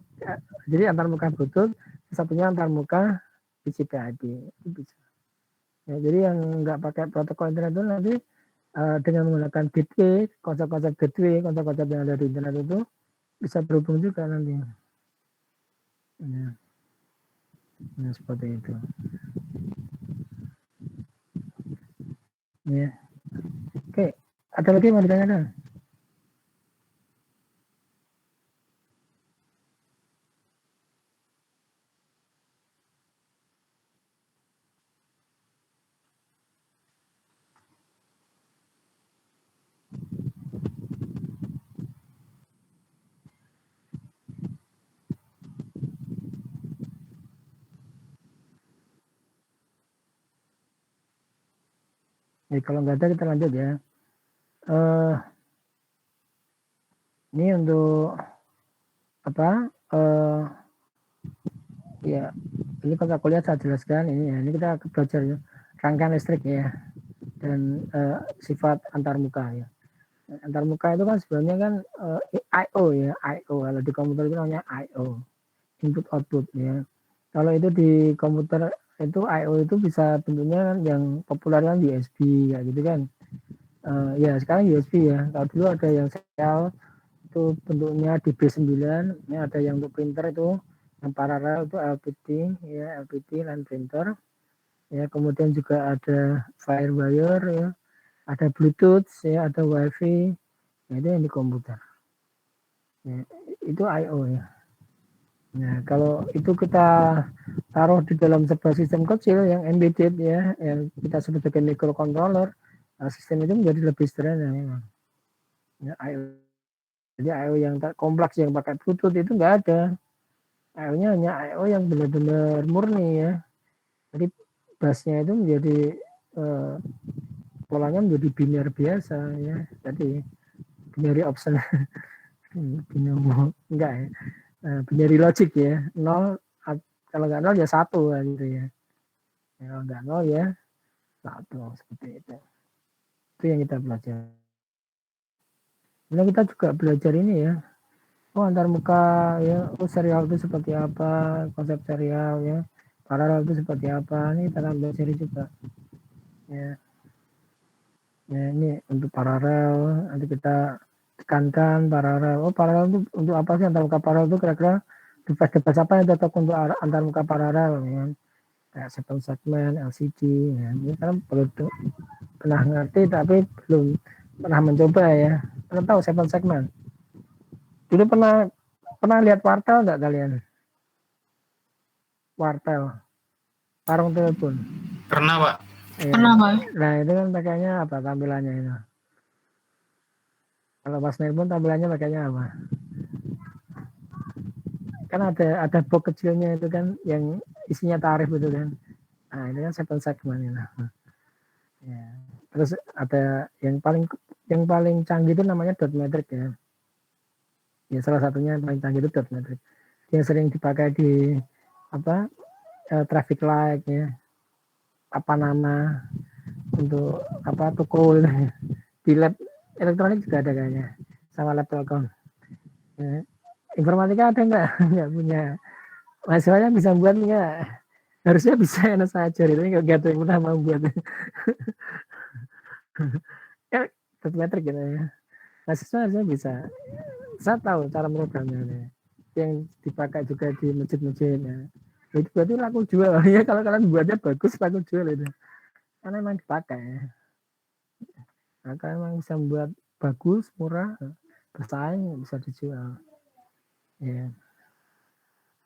S3: jadi antar muka Bluetooth, satunya antar muka TCP/IP itu bisa. Ya, jadi yang nggak pakai protokol internet itu nanti dengan menggunakan gateway, konsep-konsep gateway, konsep-konsep yang ada di internet itu bisa berhubung juga nanti. Ya, ya seperti itu. Ya. Oke, ada lagi yang mau ditanyakan? Kalau nggak ada kita lanjut ya. Ini untuk apa? Ya, ini kalau kuliah saya jelaskan ini ya. Ini kita belajar ya. Rangkaian listrik ya dan sifat antarmuka ya. Antarmuka itu kan sebenarnya kan I/O ya, I/O. Kalau di komputer itu namanya I/O, input output ya. Kalau itu di komputer itu I/O itu bisa bentuknya kan yang populer kan USB ya gitu kan. Ya sekarang USB ya. Kalau dulu ada yang serial itu bentuknya DB9, ini ada yang untuk printer itu yang paralel itu LPT ya, LPT line printer ya. Kemudian juga ada Firewire ya, ada Bluetooth ya, ada WiFi ya, itu yang di komputer ya, itu I/O ya. Nah kalau itu kita taruh di dalam sebuah sistem kecil yang embedded ya, yang kita sebut sebagai microcontroller, sistem itu menjadi lebih sederhana memang ya, I/O. Jadi I/O yang kompleks yang pakai Bluetooth itu nggak ada. I/O-nya hanya I/O yang benar-benar murni ya. Jadi busnya itu menjadi polanya menjadi biner biasa ya. Jadi binary option, enggak ya. Binary logic ya. Nol, kalau nggak nol ya satu gitu ya. Kalau nggak nol ya satu, seperti itu. Itu yang kita belajar. Nah kita juga belajar ini ya. Oh antarmuka ya, oh serial itu seperti apa, konsep serial ya, paralel itu seperti apa, ini kita akan belajar juga ya. Ya ini untuk paralel, nanti kita tekankan paralel. Oh paralel itu untuk apa sih, antarmuka paralel itu kira-kira device-device apa yang cocok untuk antarmuka paralel ya, kayak segmen, LCD ya. Ini kan perlu pernah ngerti tapi belum pernah mencoba ya. Pernah tahu segmen? Dulu pernah lihat wartel nggak kalian? Wartel, warung telepon.
S1: Pernah, Pak.
S3: Ya, pernah, Pak. Nah, itu kan pakainya apa tampilannya itu? Kalau pas telepon tampilannya pakainya apa? Kan ada box kecilnya itu kan yang isinya tarif itu kan. Nah, ini kan segmen itu. Ya. Terus ada yang paling canggih itu namanya dot matrix ya. Ya salah satunya yang paling canggih itu dot matrix. Yang sering dipakai di apa? Traffic light ya. Apa nama untuk apa toko di lab elektronik juga ada kayaknya sama lab telkom ya. Informatika ada nggak punya mahasiswanya bisa buat nggak, harusnya bisa ya saya ajar itu nggak ada yang pernah mau buat ya metrik gitu ya, mahasiswa harusnya bisa, saya tahu cara programnya ya. Yang dipakai juga di masjid-masjid ya. Itu berarti laku jual ya, kalau kalian buatnya bagus laku jual itu karena memang dipakai ya. Nah, kalau memang bisa membuat bagus, murah, bersaing, bisa dijual. Ya.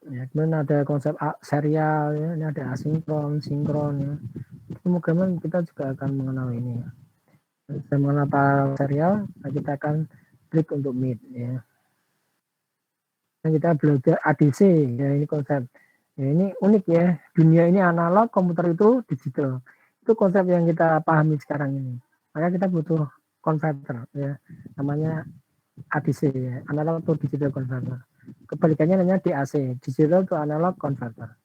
S3: Ya, kemudian ada konsep serial, ya. Ini ada asinkron, sinkron. Ya. Kemungkinan kita juga akan mengenal ini. Ya. Kita mengenal paralel serial, nah kita akan klik untuk mid. Ya. Dan kita belajar ADC, ya ini konsep. Ya, ini unik ya, dunia ini analog, komputer itu digital. Itu konsep yang kita pahami sekarang ini. Maka kita butuh converter, ya, namanya ADC, ya, analog to digital converter. Kebalikannya namanya DAC, digital to analog converter.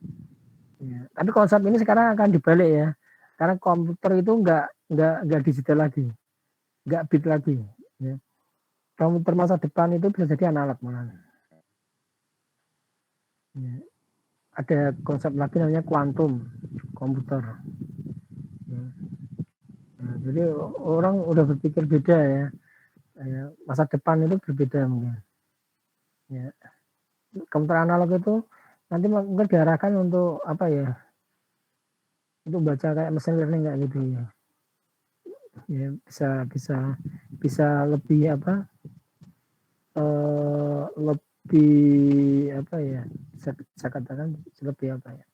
S3: Ya. Tapi konsep ini sekarang akan dibalik ya, karena komputer itu nggak digital lagi, nggak bit lagi. Ya. Komputer masa depan itu bisa jadi analog malah. Ya. Ada konsep lagi namanya kuantum komputer. Ya. Nah, jadi orang udah berpikir beda ya. Ya, masa depan itu berbeda mungkin. Ya. Komputer analog itu nanti mungkin diarahkan untuk apa ya? Untuk baca kayak mesin learning kayak gitu ya. Ya bisa lebih apa? Lebih apa ya? Saya katakan lebih apa ya?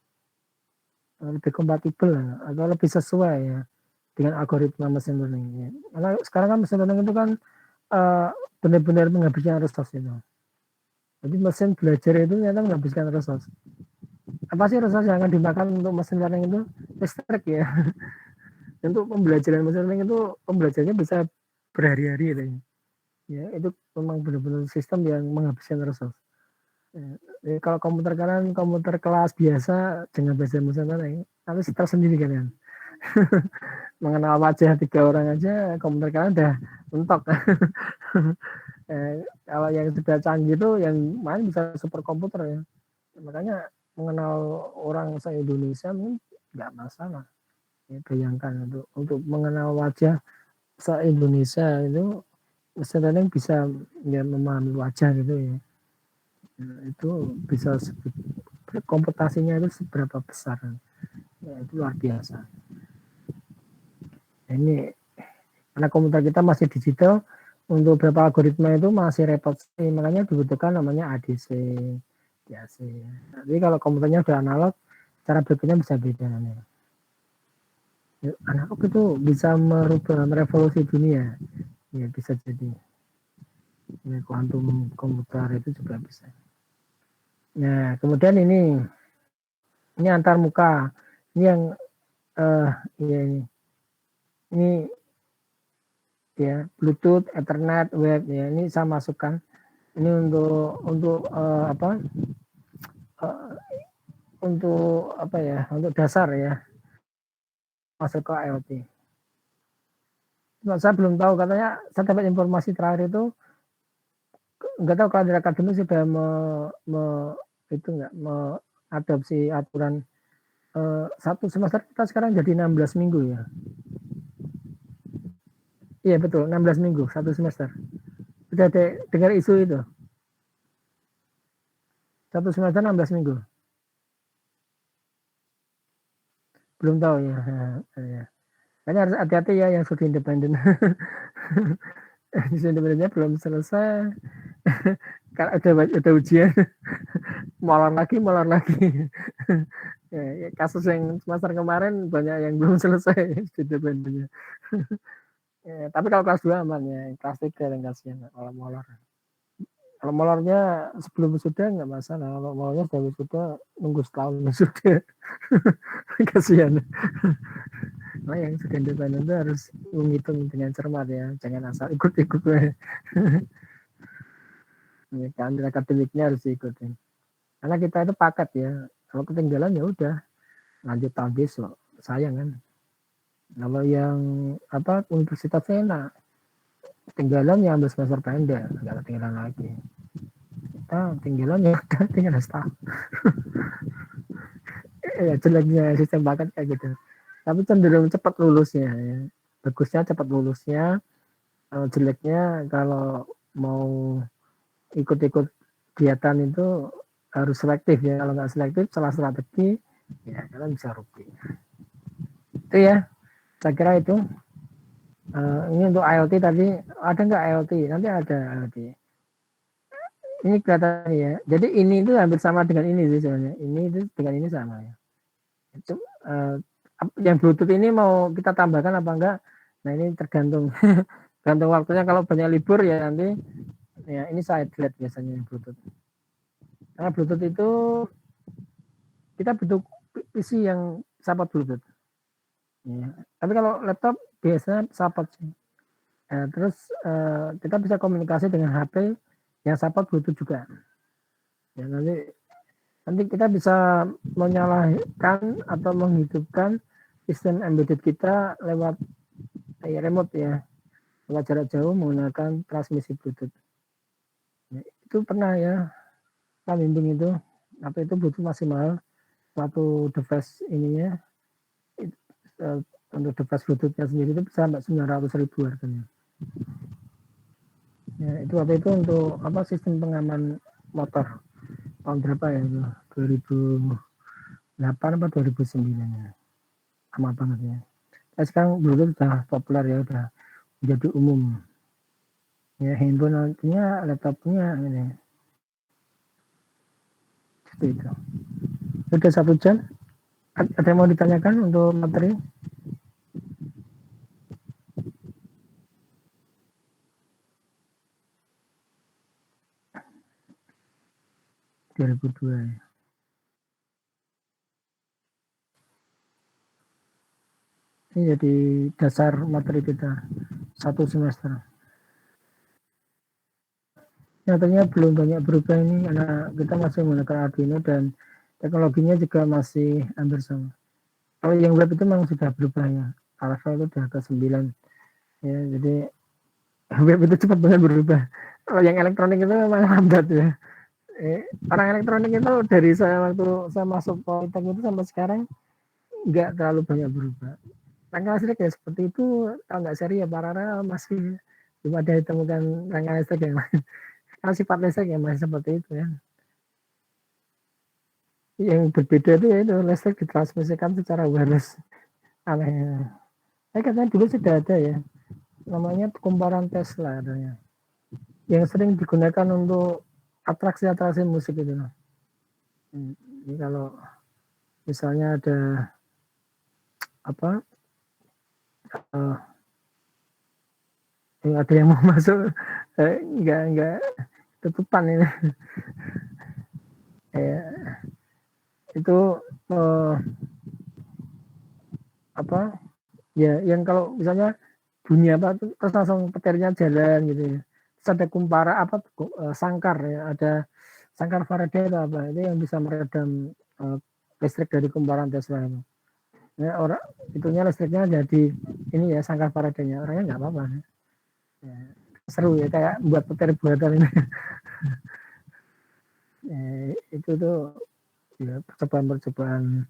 S3: Lebih kompatibel atau lebih sesuai ya dengan algoritma mesin learning. Ya. Karena sekarang kan mesin learning itu kan benar-benar menghabiskan resource itu. Jadi mesin belajar itu ternyata menghabiskan resource. Apa sih resource yang akan dimakan untuk mesin learning itu? Listrik ya. Untuk pembelajaran machine learning itu pembelajarannya bisa berhari-hari ya. Itu memang benar-benar sistem yang menghabiskan resource. Ya, kalau komputer kelas biasa dengan belajar machine learning, nanti tersendiri kalian. Mengenal wajah 3 orang aja komputer kalian udah mentok. Kalau yang sudah canggih itu yang main bisa super komputer ya. Makanya mengenal orang se-Indonesia nggak masalah. Ya, bayangkan untuk mengenal wajah se-Indonesia itu mesin learning bisa ya, memahami wajah gitu ya. Nah, itu bisa komputasinya itu seberapa besar. Ya, itu luar biasa. Nah, ini karena komputer kita masih digital, untuk beberapa algoritma itu masih repot sih, makanya dibutuhkan namanya ADC, DAC. Jadi kalau komputernya udah analog, cara berpikirnya bisa beda. Analog itu bisa merubah, merevolusi dunia, ya bisa jadi. Ya, kuantum komputer itu juga bisa. Nah, kemudian ini antar muka, ini yang ya ini ya Bluetooth, Ethernet, web ya ini saya masukkan. Ini untuk apa? Untuk apa ya? Untuk dasar ya masuk ke IoT. Nah, saya belum tahu, katanya saya dapat informasi terakhir itu nggak tahu kalau dari akademik sudah itu nggak mengadopsi aturan 1 semester kita sekarang jadi 16 minggu ya. Iya betul, 16 minggu 1 semester. Sudah dengar isu itu? 1 semester 16 minggu. Belum tahu ya. Ya. Kayaknya harus hati-hati ya yang studi independen. Studi independennya belum selesai. Kalau udah ujian, molor lagi. Ya, kasus yang semester kemarin banyak yang belum selesai studi independennya. Ya, tapi kalau kelas 2 aman ya, kelas 3 yang kasihan kalau molor. Kalau molornya sebelum sudah nggak masalah, kalau molornya sudah nunggu setahun sudah. Kasihan. Nah, yang sudah independen itu harus menghitung dengan cermat ya, jangan asal ikut-ikut. Ya, kan akademiknya harus diikutin. Karena kita itu paket ya, kalau ketinggalan ya udah lanjut tahun besok, sayang kan. Kalau yang apa universitasnya enak, ketinggalan ya ambil semester pendek, nggak ketinggalan lagi. Kita ketinggalan ya udah tinggal setahun. Ya jeleknya sistem paket kayak gitu. Tapi cenderung cepat lulusnya ya. Bagusnya cepat lulusnya, jeleknya kalau mau ikut-ikut kegiatan itu harus selektif ya. Kalau nggak selektif salah strategi ya kalian bisa rugi. Itu ya, saya kira itu. Ini untuk IoT tadi ada nggak IoT? Nanti ada IoT. Ini kelihatan ya. Jadi ini itu hampir sama dengan ini sih sebenarnya. Ini itu dengan ini sama ya. Itu yang Bluetooth ini mau kita tambahkan apa enggak? Nah ini tergantung tergantung waktunya. Kalau banyak libur ya nanti ya ini saya lihat biasanya yang Bluetooth. Karena Bluetooth itu kita butuh PC yang support Bluetooth. Ya. Tapi kalau laptop biasanya support sih. Terus kita bisa komunikasi dengan HP yang support Bluetooth juga. Ya, nanti kita bisa menyalakan atau menghidupkan sistem embedded kita lewat remote ya, lewat jarak jauh menggunakan transmisi Bluetooth. Ya, itu pernah ya, kita bimbing itu, tapi itu Bluetooth masih mahal. Satu device ininya, untuk device Bluetoothnya sendiri itu bisa sampai 900.000 harganya. Ya, itu waktu itu untuk apa sistem pengaman motor tahun berapa ya itu 2008 atau 2009 ya, lama banget ya. Nah, sekarang Bluetooth sudah populer ya, udah menjadi umum ya, handphone nantinya laptopnya ini seperti itu. Sudah 1 jam, ada yang mau ditanyakan untuk materi? Dua 2002 ya. Ini jadi dasar materi kita satu semester. Nyatanya belum banyak berubah ini karena kita masih menggunakan Arduino dan teknologinya juga masih hampir sama. Kalau yang web itu memang sudah berubah ya. Alpha itu sudah ke 9. Ya, jadi web itu cepat banget berubah. Kalau yang elektronik itu memang lambat ya. Orang elektronik itu dari saya waktu saya masuk Politek itu sampai sekarang nggak terlalu banyak berubah. Rangka listrik ya seperti itu, kalau nggak seri ya paralel masih belum ada ditemukan rangka listrik yang lain. Kalau sifat listrik ya masih seperti itu ya. Yang berbeda itu ya itu listrik ditransmisikan secara wireless. Aneh. Katanya dulu sudah ada ya, namanya kumparan Tesla adanya. Yang sering digunakan untuk atraksi-atraksi musik itu. Ini kalau misalnya ada apa ada yang mau masuk enggak tutupan ini itu apa ya yang kalau misalnya bunyi apa terus langsung petirnya jalan gitu ya, terus ada kumpara apa sangkar ya, ada sangkar Faraday atau apa itu yang bisa meredam listrik dari kumparan Tesla itu ya, orang itunya listriknya jadi ini ya sangkar Faraday-nya, orangnya nggak apa-apa ya, seru ya kayak buat petir buatan ini. Itu tuh ya percobaan-percobaan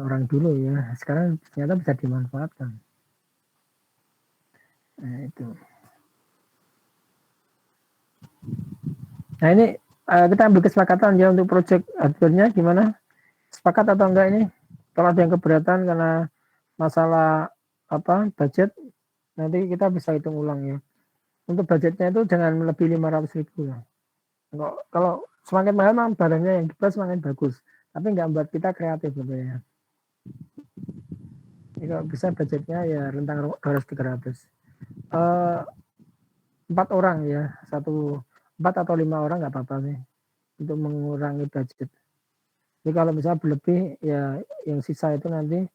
S3: orang dulu ya, sekarang ternyata bisa dimanfaatkan. Nah itu. Nah ini kita ambil kesepakatan ya untuk proyek hardware-nya gimana? Sepakat atau enggak ini? Kalau ada yang keberatan karena masalah apa budget, nanti kita bisa hitung ulang ya. Untuk budgetnya itu jangan melebihi 500.000 ya. Kalau semakin mahal memang barangnya yang dibuat semakin bagus, tapi nggak membuat kita kreatif sebenarnya. Jadi kalau bisa budgetnya ya rentang 200-300. 4 orang ya, 4 atau 5 orang nggak apa-apa sih untuk mengurangi budget. Jadi kalau misalnya berlebih ya yang sisa itu nanti.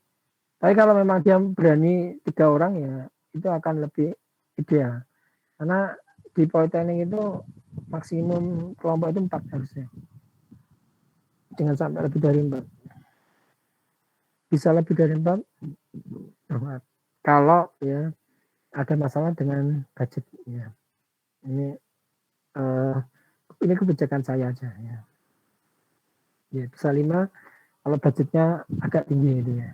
S3: Tapi kalau memang dia berani 3 orang ya itu akan lebih ideal. Karena di Politeknik itu maksimum kelompok itu 4 harusnya. Jangan sampai lebih dari 4. Bisa lebih dari 4 kalau ya ada masalah dengan budget ya. Ini kebijakan saya aja ya. Ya bisa 5 kalau budgetnya agak tinggi itu ya.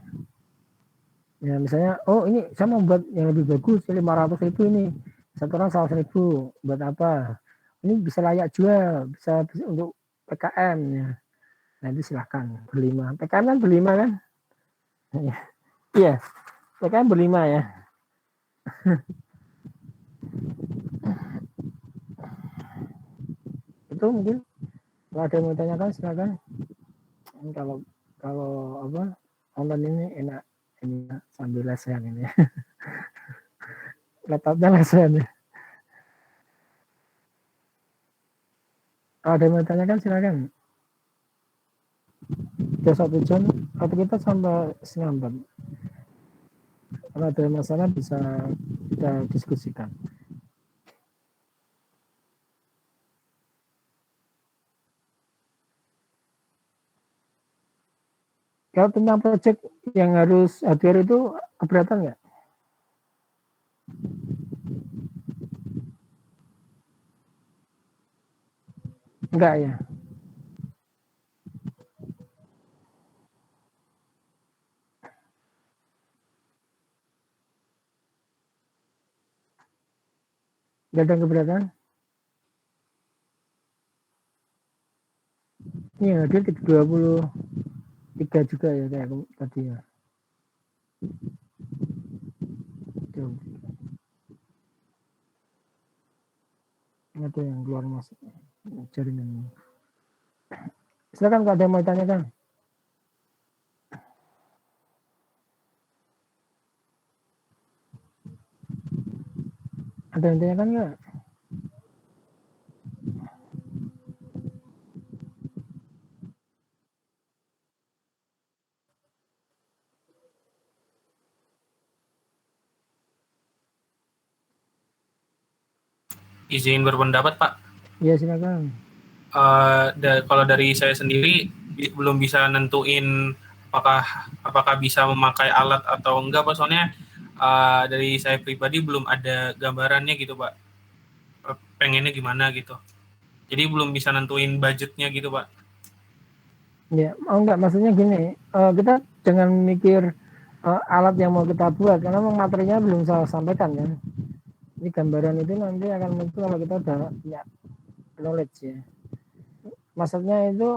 S3: Ya misalnya, oh ini saya mau buat yang lebih bagus, 500.000 ini. Satu orang 100.000, buat apa? Ini bisa layak jual, bisa untuk PKM ya. Nanti silahkan berlima. PKM kan berlima kan? Iya, PKM berlima ya. Itu mungkin kalau ada yang mau tanyakan silakan. Kalau kalau apa online ini enak ini sambil lesehan ini. Laptopnya lesehan ya. Kalau ada yang mau tanyakan silakan. Sudah 1 jam, atau kita sampai 3:30. Kalau ada masalah bisa kita diskusikan. Kalau tentang proyek yang harus hardware itu keberatan nggak? Enggak ya. Enggak ada keberatan. Ini hadir ke 23 juga ya kayak tadi ya. Ada yang keluar masuk jaringan ini. Silakan kalau ada yang mau tanyakan. Ada yang tanyakan nggak?
S1: izin berpendapat, Pak.
S3: Iya, silakan.
S1: Kalau dari saya sendiri belum bisa nentuin apakah bisa memakai alat atau enggak, Pak. Soalnya dari saya pribadi belum ada gambarannya gitu, Pak. Pengennya gimana gitu. Jadi belum bisa nentuin budgetnya gitu, Pak.
S3: Ya, enggak, maksudnya gini, kita jangan mikir alat yang mau kita buat, karena memang materinya belum saya sampaikan kan. Ini gambaran itu nanti akan muncul kalau kita udah punya knowledge ya. Maksudnya itu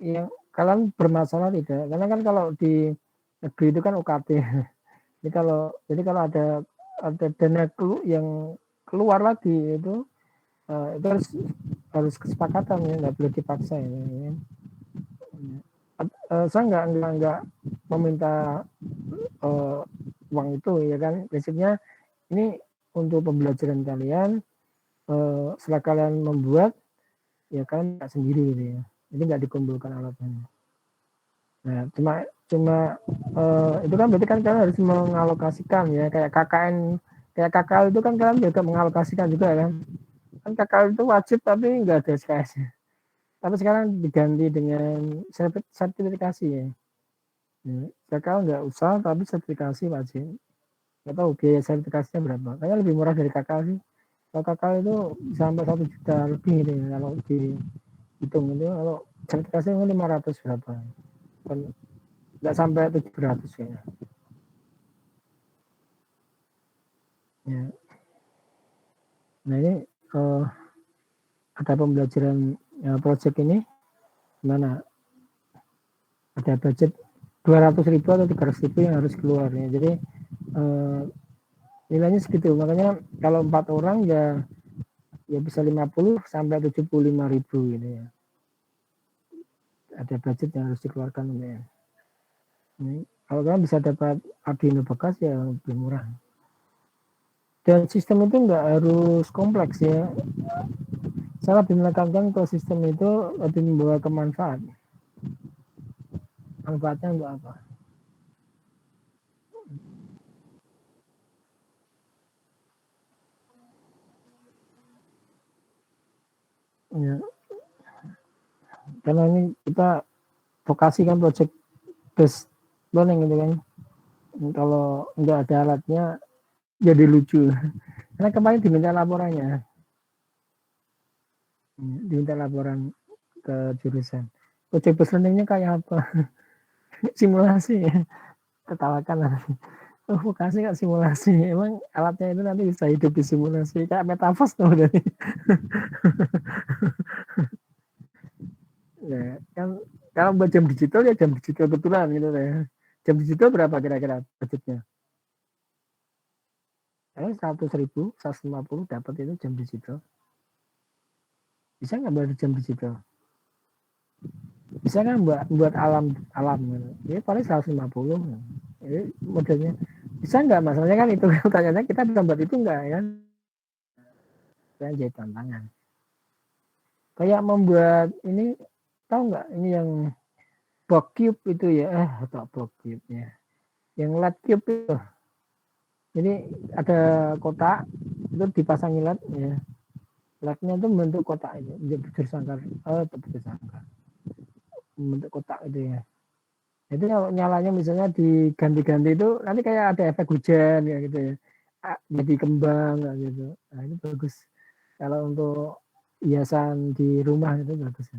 S3: yang kalian bermasalah tidak? Karena kan kalau di negeri itu kan UKT. Jadi kalau ada dana yang keluar lagi itu harus kesepakatan ya, nggak boleh dipaksa ya. Saya nggak meminta uang itu ya kan. Prinsipnya ini untuk pembelajaran kalian. Setelah kalian membuat ya kalian nggak sendiri gitu ya. Jadi nggak dikumpulkan alatnya. Nah, cuma itu kan berarti kan kalian harus mengalokasikan ya, kayak KKL itu kan kalian juga mengalokasikan juga kan. Kan KKL itu wajib tapi nggak ada SKS-nya. Tapi sekarang diganti dengan sertifikasi ya. KKL nggak usah tapi sertifikasi wajib. Nggak tahu biaya sertifikasinya berapa. Kayaknya lebih murah dari KKL sih. Kalau KKL itu sampai 1 juta lebih gitu ya, kalau dihitung itu. Kalau sertifikasi itu 500 berapa. Kan nggak sampai 700 kayaknya. Ya. Nah ini ada pembelajaran project ini mana ada budget 200.000 atau 300.000 yang harus keluar ya. Jadi nilainya segitu. Makanya kalau 4 orang ya bisa 50 sampai 75.000 gitu ya. Ada budget yang harus dikeluarkan ya. Ini, kalau kalian bisa dapat Arduino bekas ya lebih murah. Dan sistem itu nggak harus kompleks ya. Saya lebih menekankan ke sistem itu lebih membawa kemanfaat. Manfaatnya untuk apa? Ya, karena ini kita vokasi kan project based learning gitu kan. Kalau nggak ada alatnya jadi lucu. Karena kemarin diminta laporannya, diminta laporan ke jurusan. Project based learningnya kayak apa? Simulasi ya. Ketawakan. Oh, vokasi nggak simulasi. Emang alatnya itu nanti bisa hidup di simulasi. Kayak metaverse tuh dari. Ya, kan kalau buat jam digital ya jam digital betulan gitu ya. Jam digital berapa kira-kira budgetnya? 100.000, 150 dapat itu jam digital. Bisa nggak buat jam digital? Bisa kan buat alam gitu. Ini paling 150. Ini modelnya. Bisa nggak? Masalahnya kan itu pertanyaannya kita bisa buat itu nggak ya? Saya jadi tantangan. Kayak membuat ini, tahu nggak ini yang block cube itu ya? Atau block cube ya. Yang LED cube itu. Jadi ada kotak itu dipasangi LED ya. LED-nya itu membentuk kotak itu, menjadi bujur sangkar. Bujur sangkar. Membentuk kotak itu ya. Itu kalau nyalanya misalnya diganti-ganti itu nanti kayak ada efek hujan ya gitu ya. Jadi kembang gitu. Nah, ini bagus. Kalau untuk hiasan di rumah itu bagus.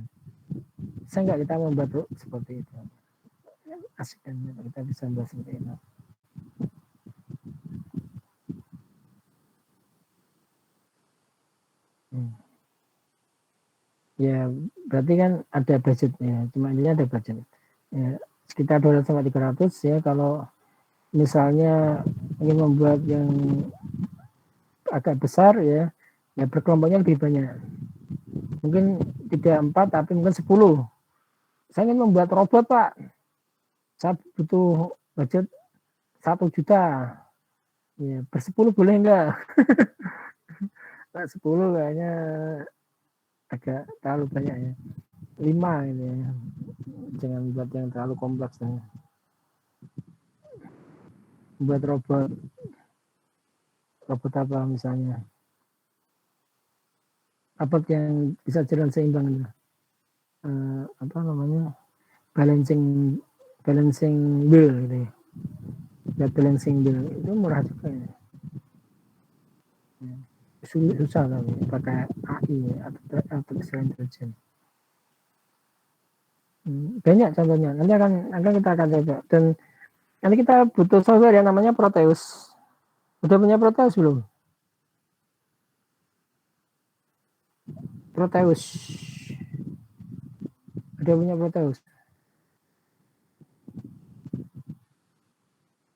S3: Bisa nggak kita membuat seperti itu? Asik kan kita bisa membuat seperti itu. Ya berarti kan ada budgetnya. Cuma ini ada budget. Ya, sekitar 200 sampai 300 ya. Kalau misalnya ingin membuat yang agak besar ya berkelompoknya lebih banyak. Mungkin 3-4 tapi mungkin 10. Saya ingin membuat robot Pak. Saya butuh budget 1 juta. Ya, bersepuluh boleh enggak? 10 kayaknya agak terlalu banyak ya. 5 ini ya. Jangan buat yang terlalu kompleks ya. Buat robot apa misalnya? upload yang bisa jalan seimbang itu. Apa namanya, balancing bill gitu ya. Balancing bill itu murah juga ya. Susah tapi pakai AI artificial intelligence. Banyak contohnya. Nanti kita akan coba. Dan nanti kita butuh software yang namanya Proteus. Udah punya Proteus belum? Proteus. Udah punya Proteus.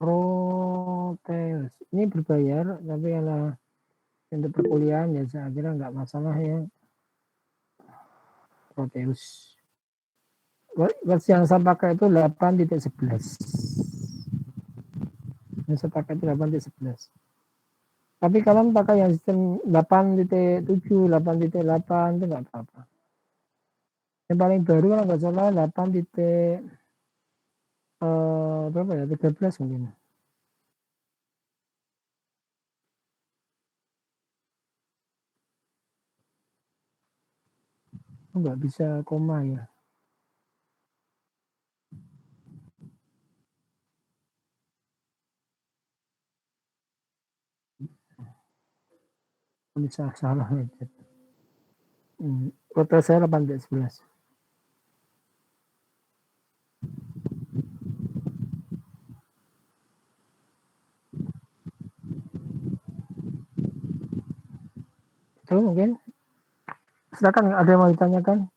S3: Proteus. Ini berbayar, tapi kalau untuk perkuliahan ya saya kira nggak masalah ya. Proteus. Versi yang saya pakai itu 8.11. Yang saya pakai itu 8.11. Tapi kalian pakai yang sistem 8.7, 8.8 itu nggak apa-apa. Yang paling baru kalau nggak salah 8. Berapa ya? 13 mungkin. Nggak bisa koma ya. Bisa salah ya. Kota saya 8.11. Itu mungkin. Silakan ada yang mau ditanyakan.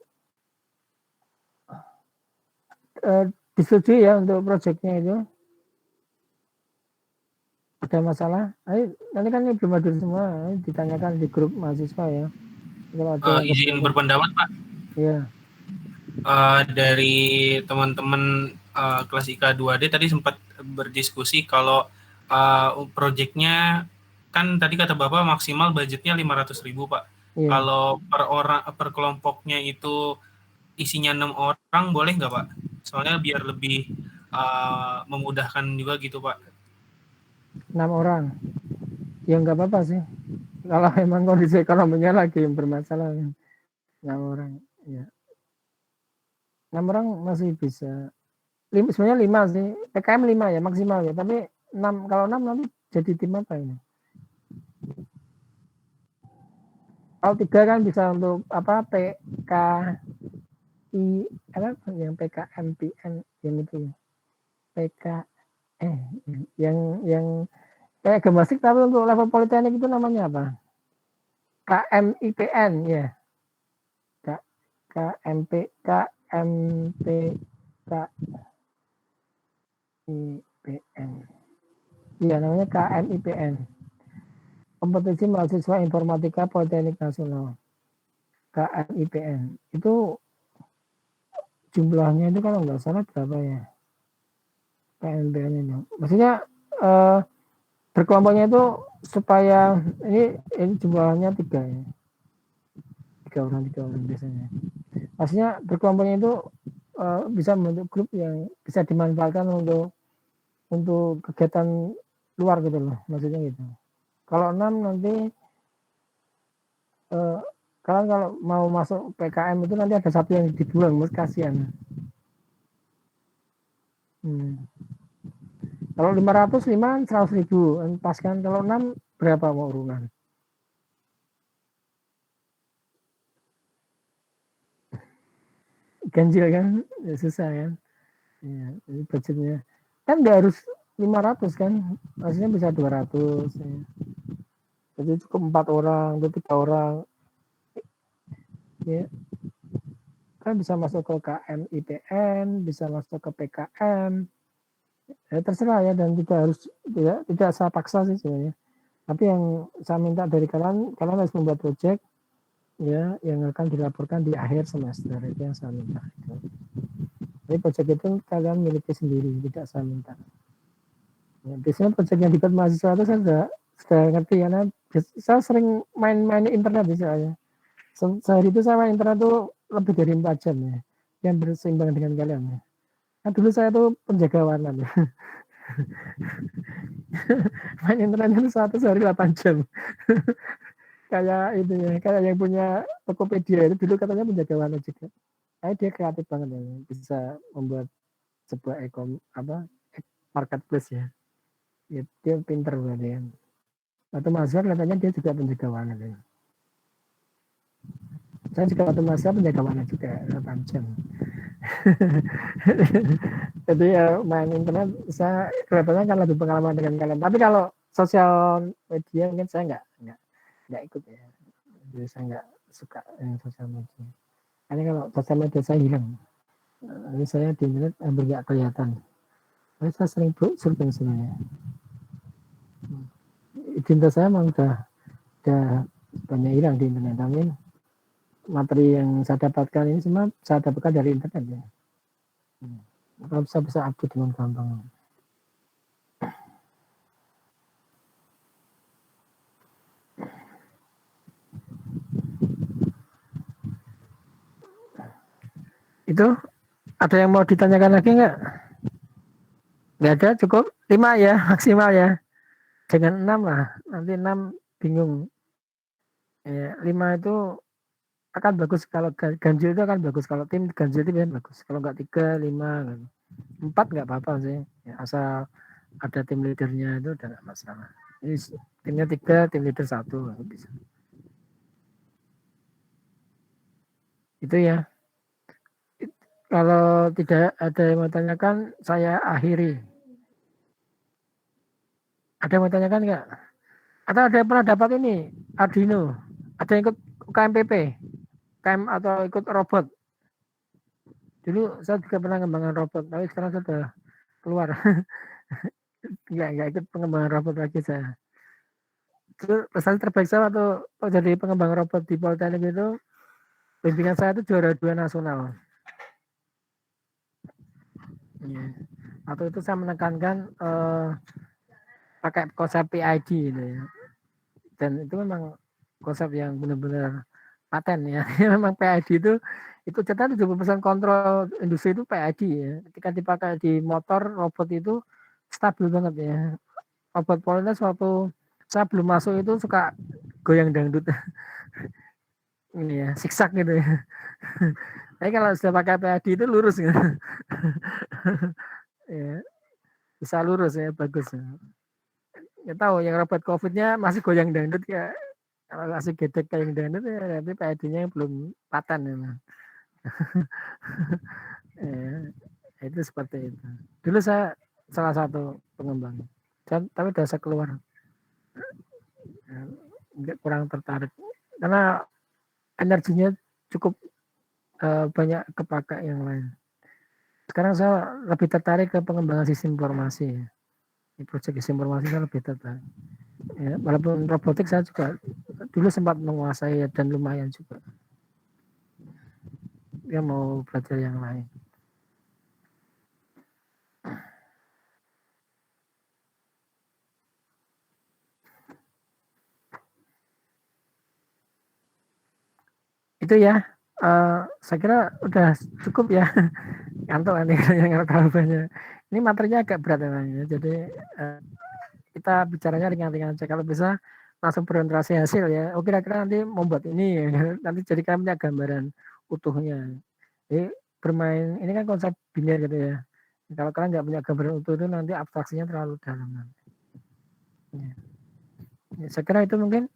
S3: Disetujui ya untuk proyeknya itu. Ada masalah? Ayo, nanti kan ini belum hadir semua. Ditanyakan di grup mahasiswa ya. Kalau ada yang
S1: izin berpendapat Pak.
S3: Iya.
S1: Dari teman-teman kelas IK 2D tadi sempat berdiskusi kalau proyeknya kan tadi kata Bapak maksimal budgetnya 500.000 Pak. Iya. Kalau per kelompoknya itu isinya 6 orang boleh nggak Pak? Soalnya biar lebih memudahkan juga gitu Pak.
S3: 6 orang. Ya nggak apa-apa sih. Kalau memang kondisi ekonominya lagi yang bermasalah. 6 orang. Ya. 6 orang masih bisa. Sebenarnya 5 sih. PKM 5 ya maksimal ya. Tapi 6, kalau 6 nanti jadi tim apa ini? Kalau 3 kan bisa untuk apa PKI apa yang PKMPN yang itu ya. PK yang kayak gemasik tapi untuk level politeknik itu namanya apa? KMIPN ya. KMP KMPKIPN. Iya namanya KMIPN. Kompetisi Mahasiswa Informatika Politeknik Nasional. KMIPN. Itu jumlahnya itu kalau nggak salah berapa ya? KMIPN itu. Maksudnya berkelompoknya itu supaya ini jumlahnya 3 ya. 3 orang biasanya. Maksudnya berkelompoknya itu bisa membentuk grup yang bisa dimanfaatkan untuk kegiatan luar gitu loh, maksudnya gitu. Kalau 6 nanti kalian kalau mau masuk PKM itu nanti ada satu yang dibuang, kasihan. Kalau 500 100.000 pas kan, kalau 6 berapa mau urunan? Ganjil kan, ya, susah kan. Ya, jadi budgetnya kan nggak harus 500 kan, maksudnya bisa 200 ya. Jadi cukup 4 orang atau 3 orang ya kan bisa masuk ke KMIPN, bisa masuk ke PKM ya terserah ya, dan tidak saya paksa sih sebenarnya, tapi yang saya minta dari kalian harus membuat project ya yang akan dilaporkan di akhir semester, itu yang saya minta. Jadi project itu kalian miliki sendiri, tidak saya minta. Ya, biasanya project yang dibuat mahasiswa itu saya sudah ngerti karena saya sering main internet misalnya. Sehari itu saya main internet tuh lebih dari 4 jam ya, yang berseimbang dengan kalian ya. Nah, dulu saya tuh penjaga warna ya. Main internet itu sehari 8 jam. kayak itu ya, kayak yang punya Tokopedia itu dulu katanya penjaga warna juga. Dia kreatif banget ya, bisa membuat sebuah marketplace ya. Dia pinter banget ya. Waktu Mazhar katanya dia juga penjaga warna ya. Saya juga waktu Mazhar penjaga warna juga 8 jam. Jadi ya main internet saya kelihatannya kan lebih pengalaman dengan kalian. Tapi kalau sosial media mungkin saya nggak ikut ya. Jadi saya nggak suka sosial media. Karena kalau sosial media saya hilang. Ini saya di internet hampir nggak kelihatan. Tapi saya sering surfing sebenarnya. Cinta saya memang udah banyak hilang di internet. Tapi materi yang saya dapatkan ini semua saya dapatkan dari internet ya. Kalau bisa update dengan gampang. Itu ada yang mau ditanyakan lagi nggak? Nggak ada, cukup 5 ya maksimal ya. Jangan 6 lah, nanti 6 bingung. Ya, 5 itu akan bagus kalau ganjil itu akan bagus, kalau tim ganjil itu kan bagus. Kalau nggak 3, 5, 4 nggak apa-apa sih. Ya, asal ada tim leadernya itu udah nggak masalah. Ini timnya 3, tim leader 1 bisa. Itu ya. Kalau tidak ada yang mau tanyakan, saya akhiri. Ada yang mau tanyakan nggak? Atau ada yang pernah dapat ini Arduino? Ada yang ikut KMPP? KM atau ikut robot? Dulu saya juga pernah ngembangkan robot, tapi sekarang sudah keluar. Nggak ikut pengembangan robot lagi saya. Terus prestasi terbaik saya waktu jadi pengembang robot di Politeknik itu, bimbingan saya itu juara 2 nasional. Ya. Atau itu saya menekankan pakai konsep PID gitu ya. Dan itu memang konsep yang benar-benar paten ya. Memang PID itu ternyata 70% kontrol industri itu PID ya. Ketika dipakai di motor robot itu stabil banget ya. Robot Polines waktu saya belum masuk itu suka goyang dangdut. Ini ya, siksak gitu ya. Tapi kalau sudah pakai PID itu lurus ya. Ya, bisa lurus ya, bagus ya. Ya tahu yang robot COVID-nya masih goyang dangdut ya. Kalau masih gedek kayak dangdut ya, berarti PID-nya belum paten ya. Ya, itu seperti itu. Dulu saya salah satu pengembang, tapi udah saya keluar. Kurang tertarik karena energinya cukup banyak kepakai yang lain. Sekarang saya lebih tertarik ke pengembangan sistem informasi. Di proyek sistem informasi saya lebih tertarik. Ya, walaupun robotik saya juga dulu sempat menguasai dan lumayan juga. Dia mau belajar yang lain. Itu ya, saya kira udah cukup ya. Ngantuk nanti yang rekamannya. Ini materinya agak berat namanya. Jadi kita bicaranya ringan-ringan aja. Kalau bisa langsung berorientasi hasil ya. Oh kira-kira nanti membuat ini ya. Nanti jadi kalian punya gambaran utuhnya. Jadi bermain ini kan konsep biner gitu ya. Kalau kalian nggak punya gambaran utuh itu nanti abstraksinya terlalu dalam. Ya. Ya, saya kira itu mungkin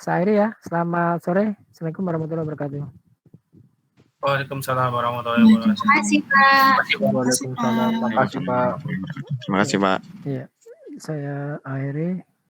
S3: saya akhiri ya. Selamat sore. Assalamualaikum warahmatullahi wabarakatuh.
S1: Waalaikumsalam warahmatullahi wabarakatuh.
S2: Terima kasih Pak.
S4: Waalaikumsalam. Terima kasih Pak.
S5: Terima kasih Pak.
S3: Iya, saya akhiri.